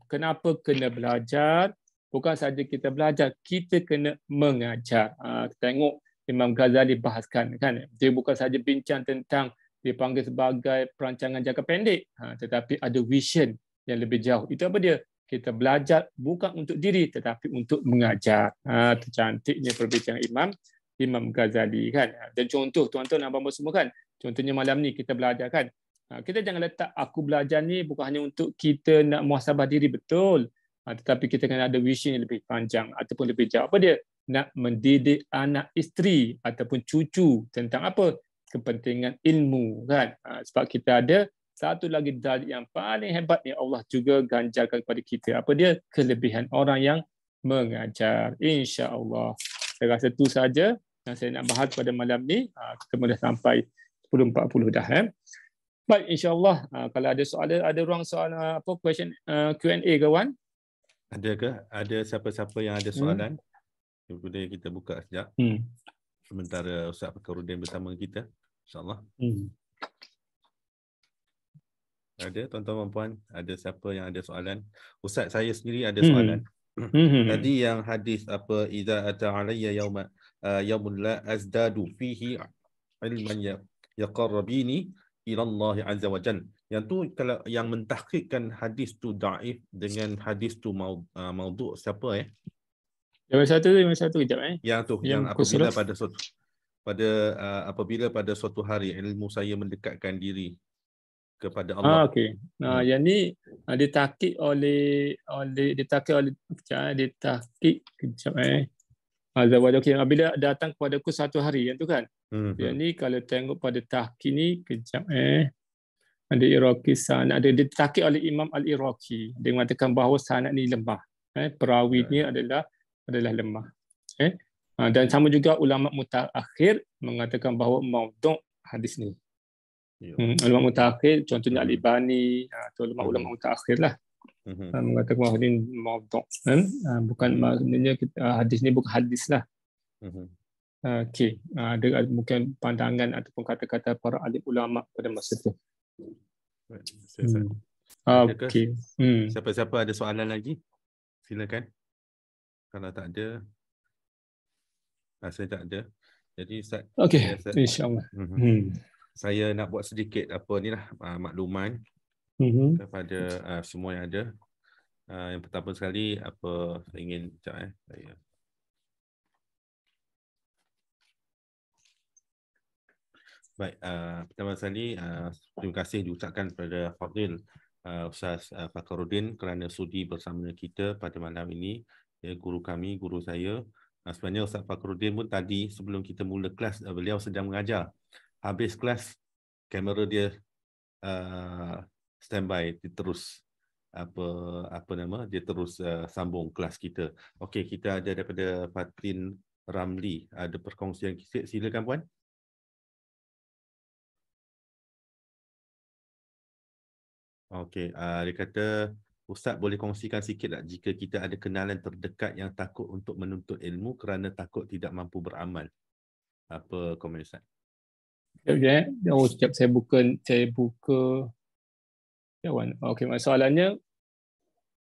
kenapa kena belajar. Bukan saja kita belajar, kita kena mengajar. Kita tengok Imam Ghazali bahaskan kan, dia bukan saja bincang tentang dipanggil sebagai perancangan jangka pendek, tetapi ada vision yang lebih jauh. Itu apa dia? Kita belajar bukan untuk diri tetapi untuk mengajar. Tercantiknya perbincangan Imam Ghazali kan. Dan contoh tuan-tuan dan abang-abang semua kan, contohnya malam ni kita belajar kan. Kita jangan letak aku belajar ni bukan hanya untuk kita nak muhasabah diri, betul. Tetapi kita kena ada vision yang lebih panjang ataupun lebih jauh. Apa dia? Nak mendidik anak isteri ataupun cucu tentang apa? Kepentingan ilmu kan. Sebab kita ada satu lagi dalil yang paling hebat yang Allah juga ganjarkan kepada kita. Apa dia? Kelebihan orang yang mengajar. InsyaAllah. Saya rasa itu saja yang saya nak bahas pada malam ni. Kita dah sampai 10.40 dah. Baik, insyaAllah. Kalau ada soalan, ada ruang soalan question Q&A kawan? Ada ke? Ada siapa-siapa yang ada soalan? Boleh kita buka sekejap. Sementara Ustaz Fakhruddin bersama kita. InsyaAllah. Ada tuan-tuan dan puan? Ada siapa yang ada soalan? Ustaz, saya sendiri ada soalan. Tadi yang hadis apa, idza ata alayya yaumun la azdadu fihi ilman yaqarrabini ila Allah azza wa jalla. Yang tu kalau yang mentahqiqkan hadis tu dhaif dengan hadis tu maudhu' siapa Yang satu kejap Yang tu yang apabila pada suatu hari ilmu saya mendekatkan diri kepada Allah. Okey. Yang ni ditakik oleh Okey, bila datang kepadaku satu hari, yang tu kan. Yang ni kalau tengok pada tahqiq ni kejap ada Iraqi sanad, ada ditakik oleh Imam Al-Iraqi. Dia mengatakan bahawa sanad ni lemah. Perawi ni adalah lemah. Dan sama juga ulama mutaakhir mengatakan bahawa maudhu' hadis ni. Ulama mutaakhir contohnya Al-Albani atau ulama mutaakhir lah. Mengatakan bahawa ini maudhu'. Bukan maknanya hadis ni bukan hadis lah. Okey, ada mungkin pandangan ataupun kata-kata para alim ulama pada masa itu. Okey. Siapa-siapa ada soalan lagi? Silakan. Kalau tak ada, saya tak ada. Jadi Ustaz, okey, insya-Allah. Saya nak buat sedikit makluman kepada semua yang ada. Yang pertama sekali saya ingin baik, pertama sekali terima kasih diucapkan kepada Fadil Ustaz Fakhruddin kerana sudi bersama kita pada malam ini. Guru kami, guru saya. Sebenarnya Ustaz Fakhruddin pun tadi sebelum kita mula kelas, beliau sedang mengajar. Habis kelas, kamera dia standby, dia terus dia terus sambung kelas kita. Okey, kita ada daripada Fatin Ramli, ada perkongsian. Silakan puan. Okey, dia kata, Ustaz boleh kongsikan sikit tak jika kita ada kenalan terdekat yang takut untuk menuntut ilmu kerana takut tidak mampu beramal? Apa komen Ustaz? Sekejap, saya buka kawan. Okey, soalannya,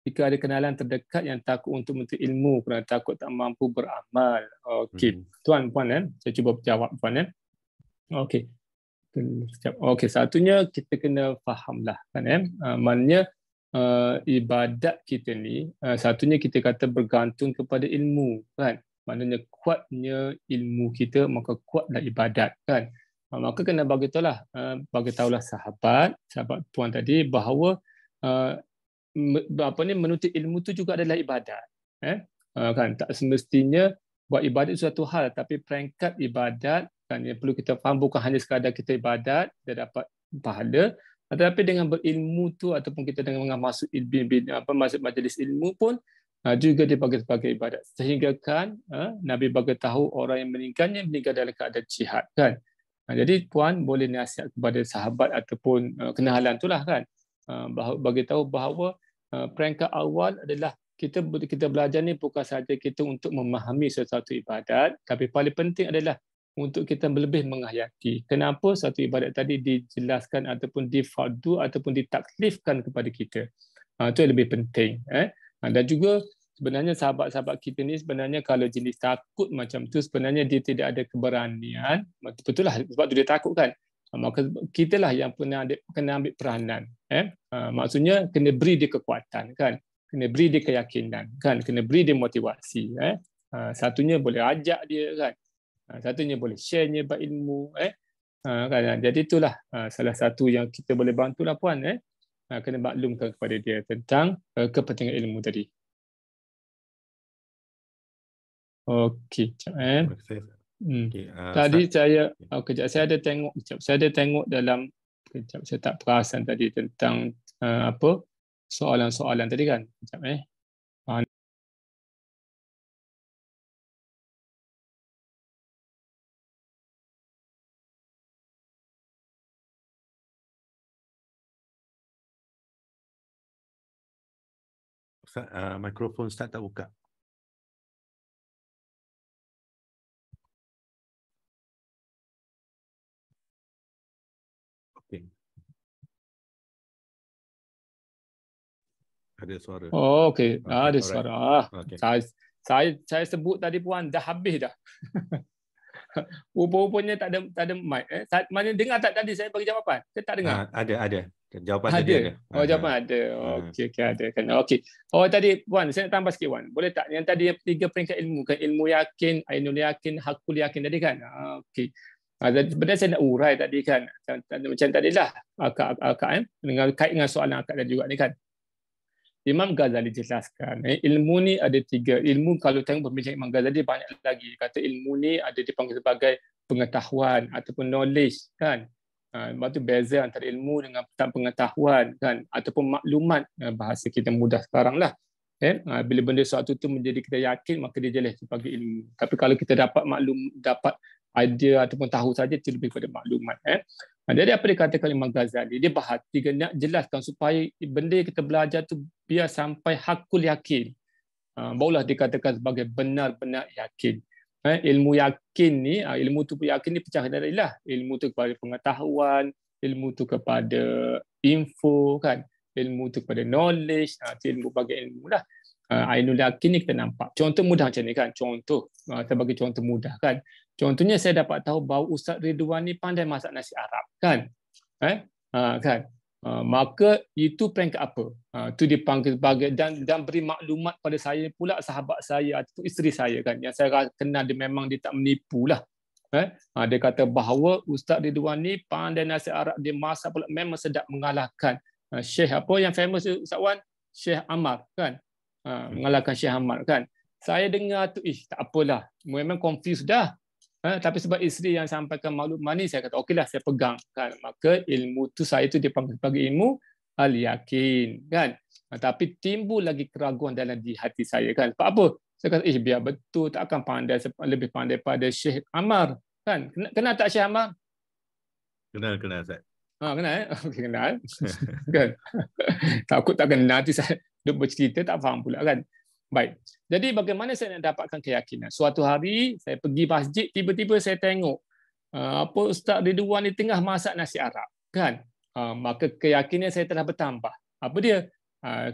jika ada kenalan terdekat yang takut untuk menuntut ilmu kerana takut tak mampu beramal. Okey, tuan puan saya cuba jawab puan Okey. Okey, satunya kita kena fahamlah kan maknanya ibadat kita ni, satunya kita kata bergantung kepada ilmu, kan? Maknanya kuatnya ilmu kita, maka kuatlah ibadat, kan? Maka kena bagi tahulah sahabat puan tadi bahawa menuntut ilmu tu juga adalah ibadat, kan? Tak semestinya buat ibadat itu suatu hal, tapi peringkat ibadat, kan, yang perlu kita faham bukan hanya sekadar kita ibadat dia dapat pahala, tetapi dengan berilmu tu ataupun kita dengan masuk masuk majlis ilmu pun juga dipanggil sebagai ibadat. Sehingga kan Nabi bagi tahu orang yang meninggal dalam keadaan jihad, kan. Jadi puan boleh nasihat kepada sahabat ataupun kenalan itulah, kan, bagi tahu bahawa peringkat awal adalah kita belajar ni bukan sahaja kita untuk memahami sesuatu ibadat, tapi paling penting adalah untuk kita lebih menghayati. Kenapa satu ibadat tadi dijelaskan ataupun difardu ataupun ditaklifkan kepada kita. Itu yang lebih penting. Dan juga sebenarnya sahabat-sahabat kita ni sebenarnya kalau jenis takut macam tu, sebenarnya dia tidak ada keberanian. Betul lah, sebab tu dia takut, kan. Maka kita lah yang kena ambil peranan. Maksudnya kena beri dia kekuatan, kan. Kena beri dia keyakinan, kan. Kena beri dia motivasi. Satunya boleh ajak dia, kan. Satunya boleh share-nya ilmu, kan. Jadi itulah salah satu yang kita boleh bantulah puan, kena maklumkan kepada dia tentang kepentingan ilmu tadi. Okey, tadi saya kejap saya ada tengok dalam saya tak perasan tadi tentang soalan-soalan tadi, kan. Mikrofon Ustaz tak buka. Okey. Ada suara. Oh, okey. Ada alright. suara. Okay. Saya sebut tadi puan dah habis dah. Rupa-rupanya tak ada mic. Mana dengar tak tadi saya bagi jawapan? Saya tak dengar. Ada. Jawapan tadi ada. Oh, jawapan ada. Okey, ada kan. Okey. Oh, tadi puan, saya nak tambah sikit puan. Boleh tak? Yang tadi yang 3 peringkat ilmu, kan, ilmu yakin, ainul yakin, hakul yakin tadi, kan. Okey. Sebenarnya saya nak urai tadi, kan. Macam tadilah akak dengan kait dengan soalan akak tadi juga ni, kan. Imam Ghazali jelaskan, ilmu ni ada 3. Ilmu kalau tengok pembicaraan Imam Ghazali banyak lagi. Kata ilmu ni ada dipanggil sebagai pengetahuan ataupun knowledge, kan. Lepas tu beza antara ilmu dengan pengetahuan, kan, ataupun maklumat, bahasa kita mudah sekarang lah. Bila benda sesuatu tu menjadi kita yakin, maka dia jelas sebagai ilmu. Tapi kalau kita dapat idea ataupun tahu saja, itu lebih pada maklumat. Jadi apa dikatakan Imam Ghazali, dia bahas nak jelaskan supaya benda yang kita belajar tu biar sampai hakul yakin, barulah dikatakan sebagai benar-benar yakin. Ilmu yakin ni, ilmu tu yakin ni pecah dari lah. Ilmu tu kepada pengetahuan, ilmu tu kepada info, kan. Ilmu tu kepada knowledge, ilmu bagi ilmu lah. Ainul yakin ni kita nampak. Contoh mudah macam ni, kan. Contoh, saya bagi contoh mudah, kan. Contohnya saya dapat tahu bahawa Ustaz Ridwan ni pandai masak nasi Arab, kan. Kan. Maka itu peringkat apa? Itu dipanggil sebagai dan beri maklumat pada saya pula sahabat saya atau isteri saya, kan, yang saya kenal dia memang dia tak menipu lah. Dia kata bahawa Ustaz Ridwan ni pandai nasi Arab, dia masak pula memang sedap mengalahkan Syekh apa yang famous Ustaz Wan, Syekh Ammar, kan. Mengalahkan Syekh Ammar, kan. Saya dengar tu tak apalah, memang confused dah. Tapi sebab isteri yang sampaikan maklumat ni, saya kata okeylah, saya pegang, kan. Maka ilmu tu saya tu dipanggil sebagai ilmu al-yakin, kan. Tapi timbul lagi keraguan dalam di hati saya, kan. Sebab apa? Saya kata biar betul, tak akan pandai, lebih pandai pada Syekh Ammar, kan. Kenal tak Syekh Ammar? Kenal Ustaz. Kenal. Okey, kenal. Kan. Takut tak kenal, nanti saya duk bercerita tak faham pula, kan. Baik. Jadi bagaimana saya nak dapatkan keyakinan? Suatu hari saya pergi masjid, tiba-tiba saya tengok Ustaz Ridwan ni tengah masak nasi Arab, kan. Maka keyakinan saya telah bertambah. Apa dia?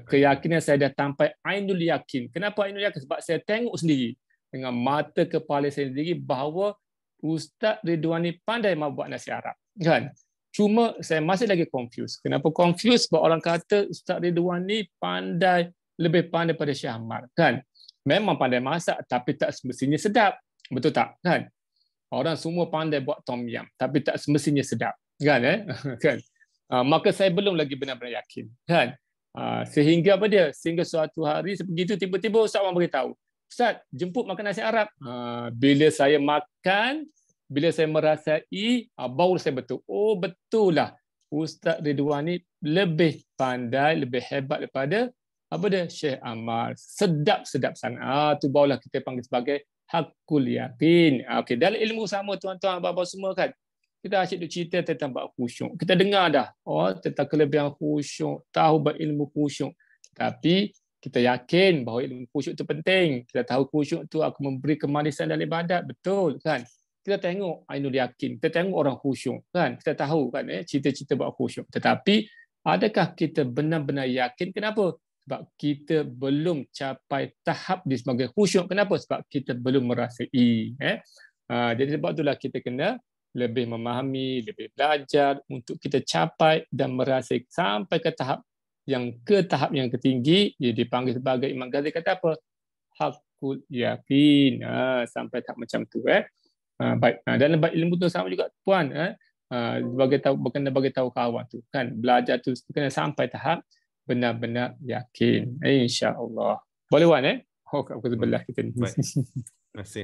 Keyakinan saya dah sampai ainul yakin. Kenapa ainul yakin? Sebab saya tengok sendiri dengan mata kepala saya sendiri bahawa Ustaz Ridwan ni pandai buat nasi Arab, kan. Cuma saya masih lagi confused. Kenapa confused? Sebab orang kata Ustaz Ridwan ni lebih pandai pada Syekh Ahmad, kan? Memang pandai masak tapi tak semestinya sedap. Betul tak? Kan? Orang semua pandai buat tom yum tapi tak semestinya sedap, kan? Kan? Maka saya belum lagi benar-benar yakin, kan? Sehingga apa dia? Sehingga suatu hari begitu tiba-tiba Ustaz orang beritahu, Ustaz, jemput makan nasi Arab. Bila saya makan, bila saya merasai, baru saya betul. Oh, betul lah. Ustaz Ridwan ni lebih pandai, lebih hebat daripada apa dia? Syekh Ahmad. Sedap-sedap sangat. Tu barulah kita panggil sebagai hakul yakin. Okey, dalam ilmu sama tuan-tuan abang-abang semua kan. Kita asyik duk cerita tentang bab khusyuk. Kita dengar dah tentang kelebihan khusyuk, tahu bab ilmu khusyuk. Tapi kita yakin bahawa ilmu khusyuk itu penting. Kita tahu khusyuk itu akan memberi kemanisan dalam ibadat. Betul kan? Kita tengok Ainul Yakin. Kita tengok orang khusyuk. Kan? Kita tahu kan cerita-cerita bab khusyuk. Tetapi adakah kita benar-benar yakin? Kenapa? Sebab kita belum capai tahap di sebagai khusyuk. Kenapa? Sebab kita belum merasai. Jadi sebab itulah kita kena lebih memahami, lebih belajar untuk kita capai dan merasai sampai ke tahap yang ketinggi, dia dipanggil sebagai Imam Ghazali kata apa? Hakul yakin. Sampai tahap macam tu. Baik. Dalam ilmu tu sama juga puan. Bagi tahu kawan tu kan, belajar tu kena sampai tahap benar-benar yakin. InsyaAllah. Boleh Wan kat sebelah kita ni. Baik. Terima kasih.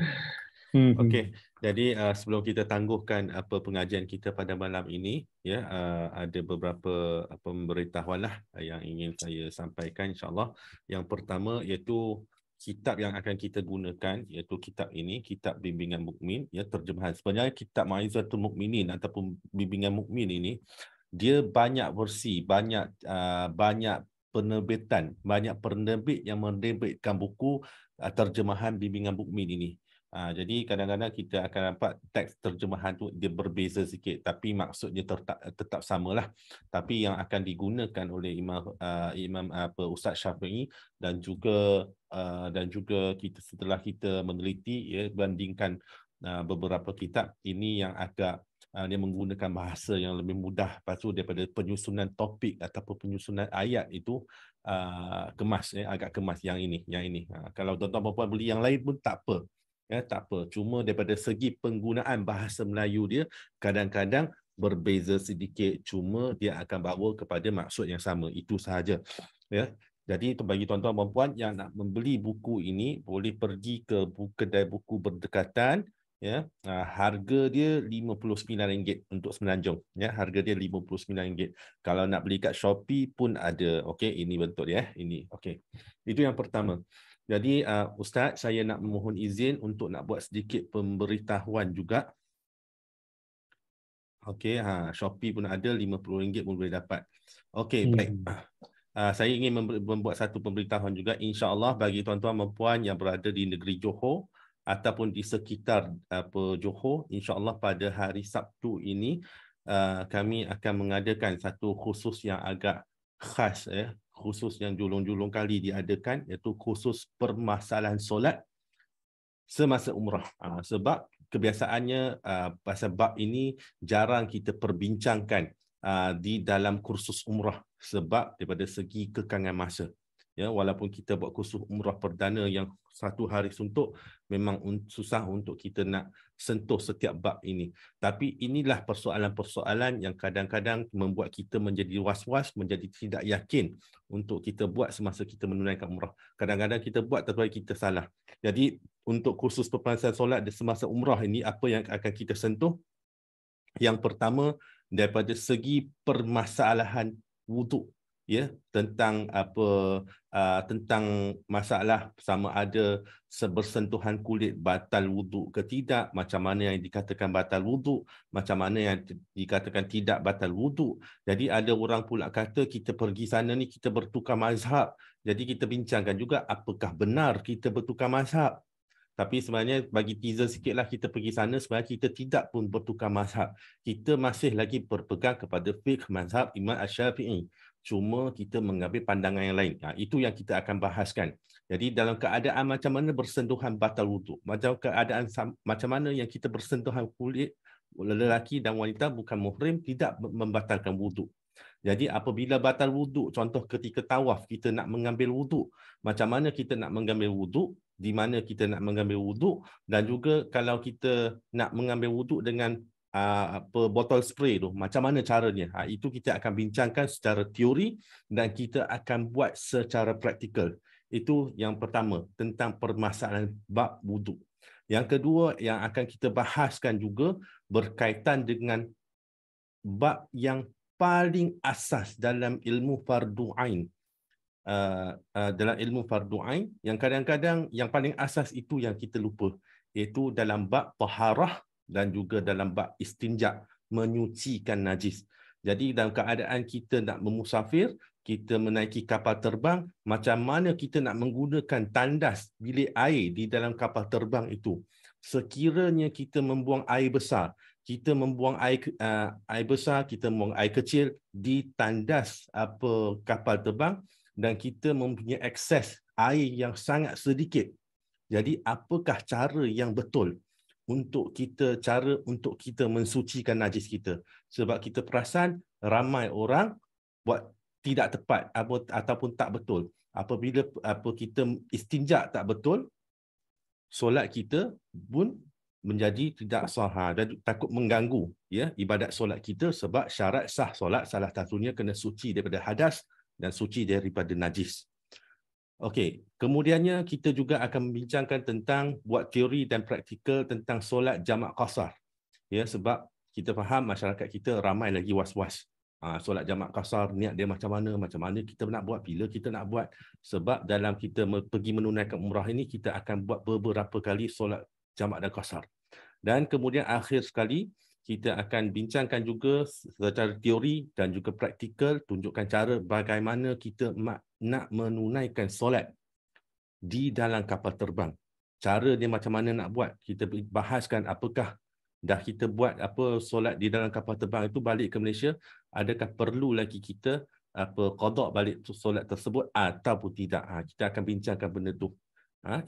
Okey, jadi sebelum kita tangguhkan apa pengajian kita pada malam ini, ya, ada beberapa pemberitahuan lah yang ingin saya sampaikan insya-Allah. Yang pertama iaitu kitab yang akan kita gunakan, iaitu kitab ini, Kitab Bimbingan Mukmin, ya, terjemahan. Sebenarnya kitab Mau'izatul Mukminin ataupun Bimbingan Mukmin ini, dia banyak versi, banyak penerbitan, banyak penerbit yang menerbitkan buku terjemahan Bimbingan Mukmin ini. Jadi kadang-kadang kita akan dapat teks terjemahan tu dia berbeza sikit, tapi maksudnya tetap samalah. Tapi yang akan digunakan oleh Imam Ustaz Syafi'i dan juga kita setelah kita meneliti, ya, bandingkan beberapa kitab ini yang agak dia menggunakan bahasa yang lebih mudah, lepas tu daripada penyusunan topik ataupun penyusunan ayat itu kemas, agak kemas yang ini. Kalau tuan-tuan puan beli yang lain pun tak apa. Ya, tak apa. Cuma daripada segi penggunaan bahasa Melayu dia kadang-kadang berbeza sedikit, cuma dia akan bawa kepada maksud yang sama. Itu sahaja. Ya. Jadi bagi tuan-tuan dan puan yang nak membeli buku ini, boleh pergi ke kedai buku berdekatan. Ya, harga dia RM59 untuk semenanjung. Ya, harga dia RM59. Kalau nak beli kat Shopee pun ada. Okey, ini bentuk dia. Ini. Okey. Itu yang pertama. Jadi Ustaz, saya nak memohon izin untuk nak buat sedikit pemberitahuan juga. Okey, Shopee pun ada, RM50 pun boleh dapat. Okey, baik. Saya ingin membuat satu pemberitahuan juga, insya-Allah bagi tuan-tuan dan puan yang berada di negeri Johor ataupun di sekitar Johor, insya-Allah pada hari Sabtu ini kami akan mengadakan satu khusus yang agak khas, khusus yang julung-julung kali diadakan, iaitu khusus permasalahan solat semasa umrah. Sebab kebiasaannya pasal bab ini jarang kita perbincangkan di dalam kursus umrah sebab daripada segi kekangan masa. Ya, walaupun kita buat kursus umrah perdana yang 1 hari suntuk, memang susah untuk kita nak sentuh setiap bab ini. Tapi inilah persoalan-persoalan yang kadang-kadang membuat kita menjadi was-was, menjadi tidak yakin untuk kita buat semasa kita menunaikan umrah. Kadang-kadang kita buat tetapi kita salah. Jadi untuk kursus permasalahan solat di semasa umrah ini, apa yang akan kita sentuh? Yang pertama, daripada segi permasalahan wuduk, ya, tentang tentang masalah sama ada bersentuhan kulit batal wuduk ke tidak, macam mana yang dikatakan batal wuduk, macam mana yang dikatakan tidak batal wuduk. Jadi ada orang pula kata kita pergi sana ni kita bertukar mazhab. Jadi kita bincangkan juga apakah benar kita bertukar mazhab. Tapi sebenarnya bagi teaser sikitlah, kita pergi sana sebenarnya kita tidak pun bertukar mazhab. Kita masih lagi berpegang kepada fiqh mazhab Imam Asy-Syafi'i. Cuma kita mengambil pandangan yang lain. Itu yang kita akan bahaskan. Jadi dalam keadaan macam mana bersentuhan batal wuduk, macam keadaan macam mana yang kita bersentuhan kulit lelaki dan wanita bukan muhrim tidak membatalkan wuduk. Jadi apabila batal wuduk, contoh ketika tawaf kita nak mengambil wuduk, macam mana kita nak mengambil wuduk, di mana kita nak mengambil wuduk, dan juga kalau kita nak mengambil wuduk dengan botol spray tu, macam mana caranya. Itu kita akan bincangkan secara teori dan kita akan buat secara praktikal. Itu yang pertama tentang permasalahan bab wuduk. Yang kedua yang akan kita bahaskan juga berkaitan dengan bab yang paling asas dalam ilmu fardu ain. Dalam ilmu fardu ain yang kadang-kadang yang paling asas itu yang kita lupa, iaitu dalam bab taharah dan juga dalam bab istinja, menyucikan najis. Jadi dalam keadaan kita nak memusafir, kita menaiki kapal terbang, macam mana kita nak menggunakan tandas bilik air di dalam kapal terbang itu. Sekiranya kita membuang air besar, kita membuang air besar, kita membuang air kecil di tandas kapal terbang dan kita mempunyai akses air yang sangat sedikit. Jadi apakah cara yang betul untuk kita mensucikan najis kita? Sebab kita perasan ramai orang buat tidak tepat ataupun tak betul. Apabila kita istinja tak betul, solat kita pun menjadi tidak sah dan takut mengganggu ibadat solat kita, sebab syarat sah solat salah satunya kena suci daripada hadas dan suci daripada najis. Okey, kemudiannya kita juga akan membincangkan tentang buat teori dan praktikal tentang solat jamak qasar. Sebab kita faham masyarakat kita ramai lagi was-was. Solat jamak qasar, niat dia macam mana kita nak buat, bila kita nak buat. Sebab dalam kita pergi menunaikan umrah ini, kita akan buat beberapa kali solat jamak dan qasar. Dan kemudian akhir sekali, kita akan bincangkan juga secara teori dan juga praktikal, tunjukkan cara bagaimana kita nak menunaikan solat di dalam kapal terbang. Cara dia macam mana nak buat. Kita bahaskan apakah dah kita buat solat di dalam kapal terbang itu, balik ke Malaysia, adakah perlu lagi kita qada balik solat tersebut ataupun tidak. Kita akan bincangkan benda tu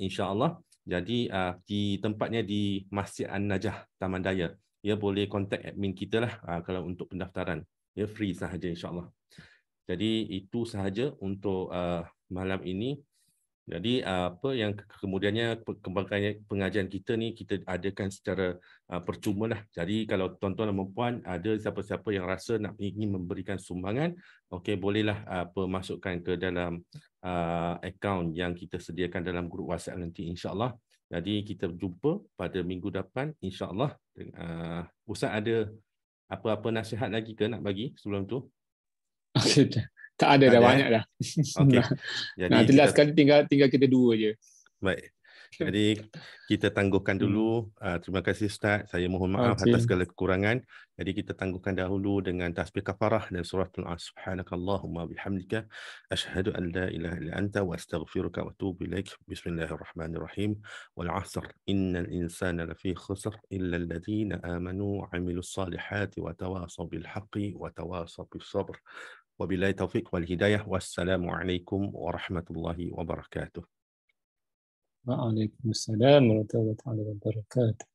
insya-Allah. Jadi di tempatnya di Masjid An-Najah, Taman Daya. Boleh kontak admin kita lah kalau untuk pendaftaran. Free sahaja insya-Allah. Jadi itu sahaja untuk malam ini. Jadi yang kemudiannya pengajian kita ni kita adakan secara percuma lah. Jadi kalau tuan-tuan dan puan ada siapa-siapa yang rasa ingin memberikan sumbangan, okey, bolehlah masukkan ke dalam akaun yang kita sediakan dalam grup WhatsApp nanti insya-Allah. Jadi kita jumpa pada minggu depan insya-Allah. Ustaz ada apa-apa nasihat lagi ke nak bagi sebelum tu? Tak ada, dah banyak dah. Okey. Jadi nanti last kali tinggal kita dua je. Baik. Jadi kita tangguhkan dulu. Terima kasih Ustaz. Saya mohon maaf atas segala kekurangan. Jadi kita tangguhkan dahulu dengan tasbih kafarah dan suratul As. Subhanakallahumma bihamdika asyhadu an la ilaha illa anta wa astaghfiruka wa atubu ilaik. Bismillahirrahmanirrahim. Wal 'asr innal insana lafi khusr illa alladhina amanu wa 'amilus salihati wa tawasaw bil haqqi wa tawasaw bis sabr. Wabillahi taufiq wal hidayah. Wassalamualaikum warahmatullahi wabarakatuh. Waalaikumsalam warahmatullahi wabarakatuh.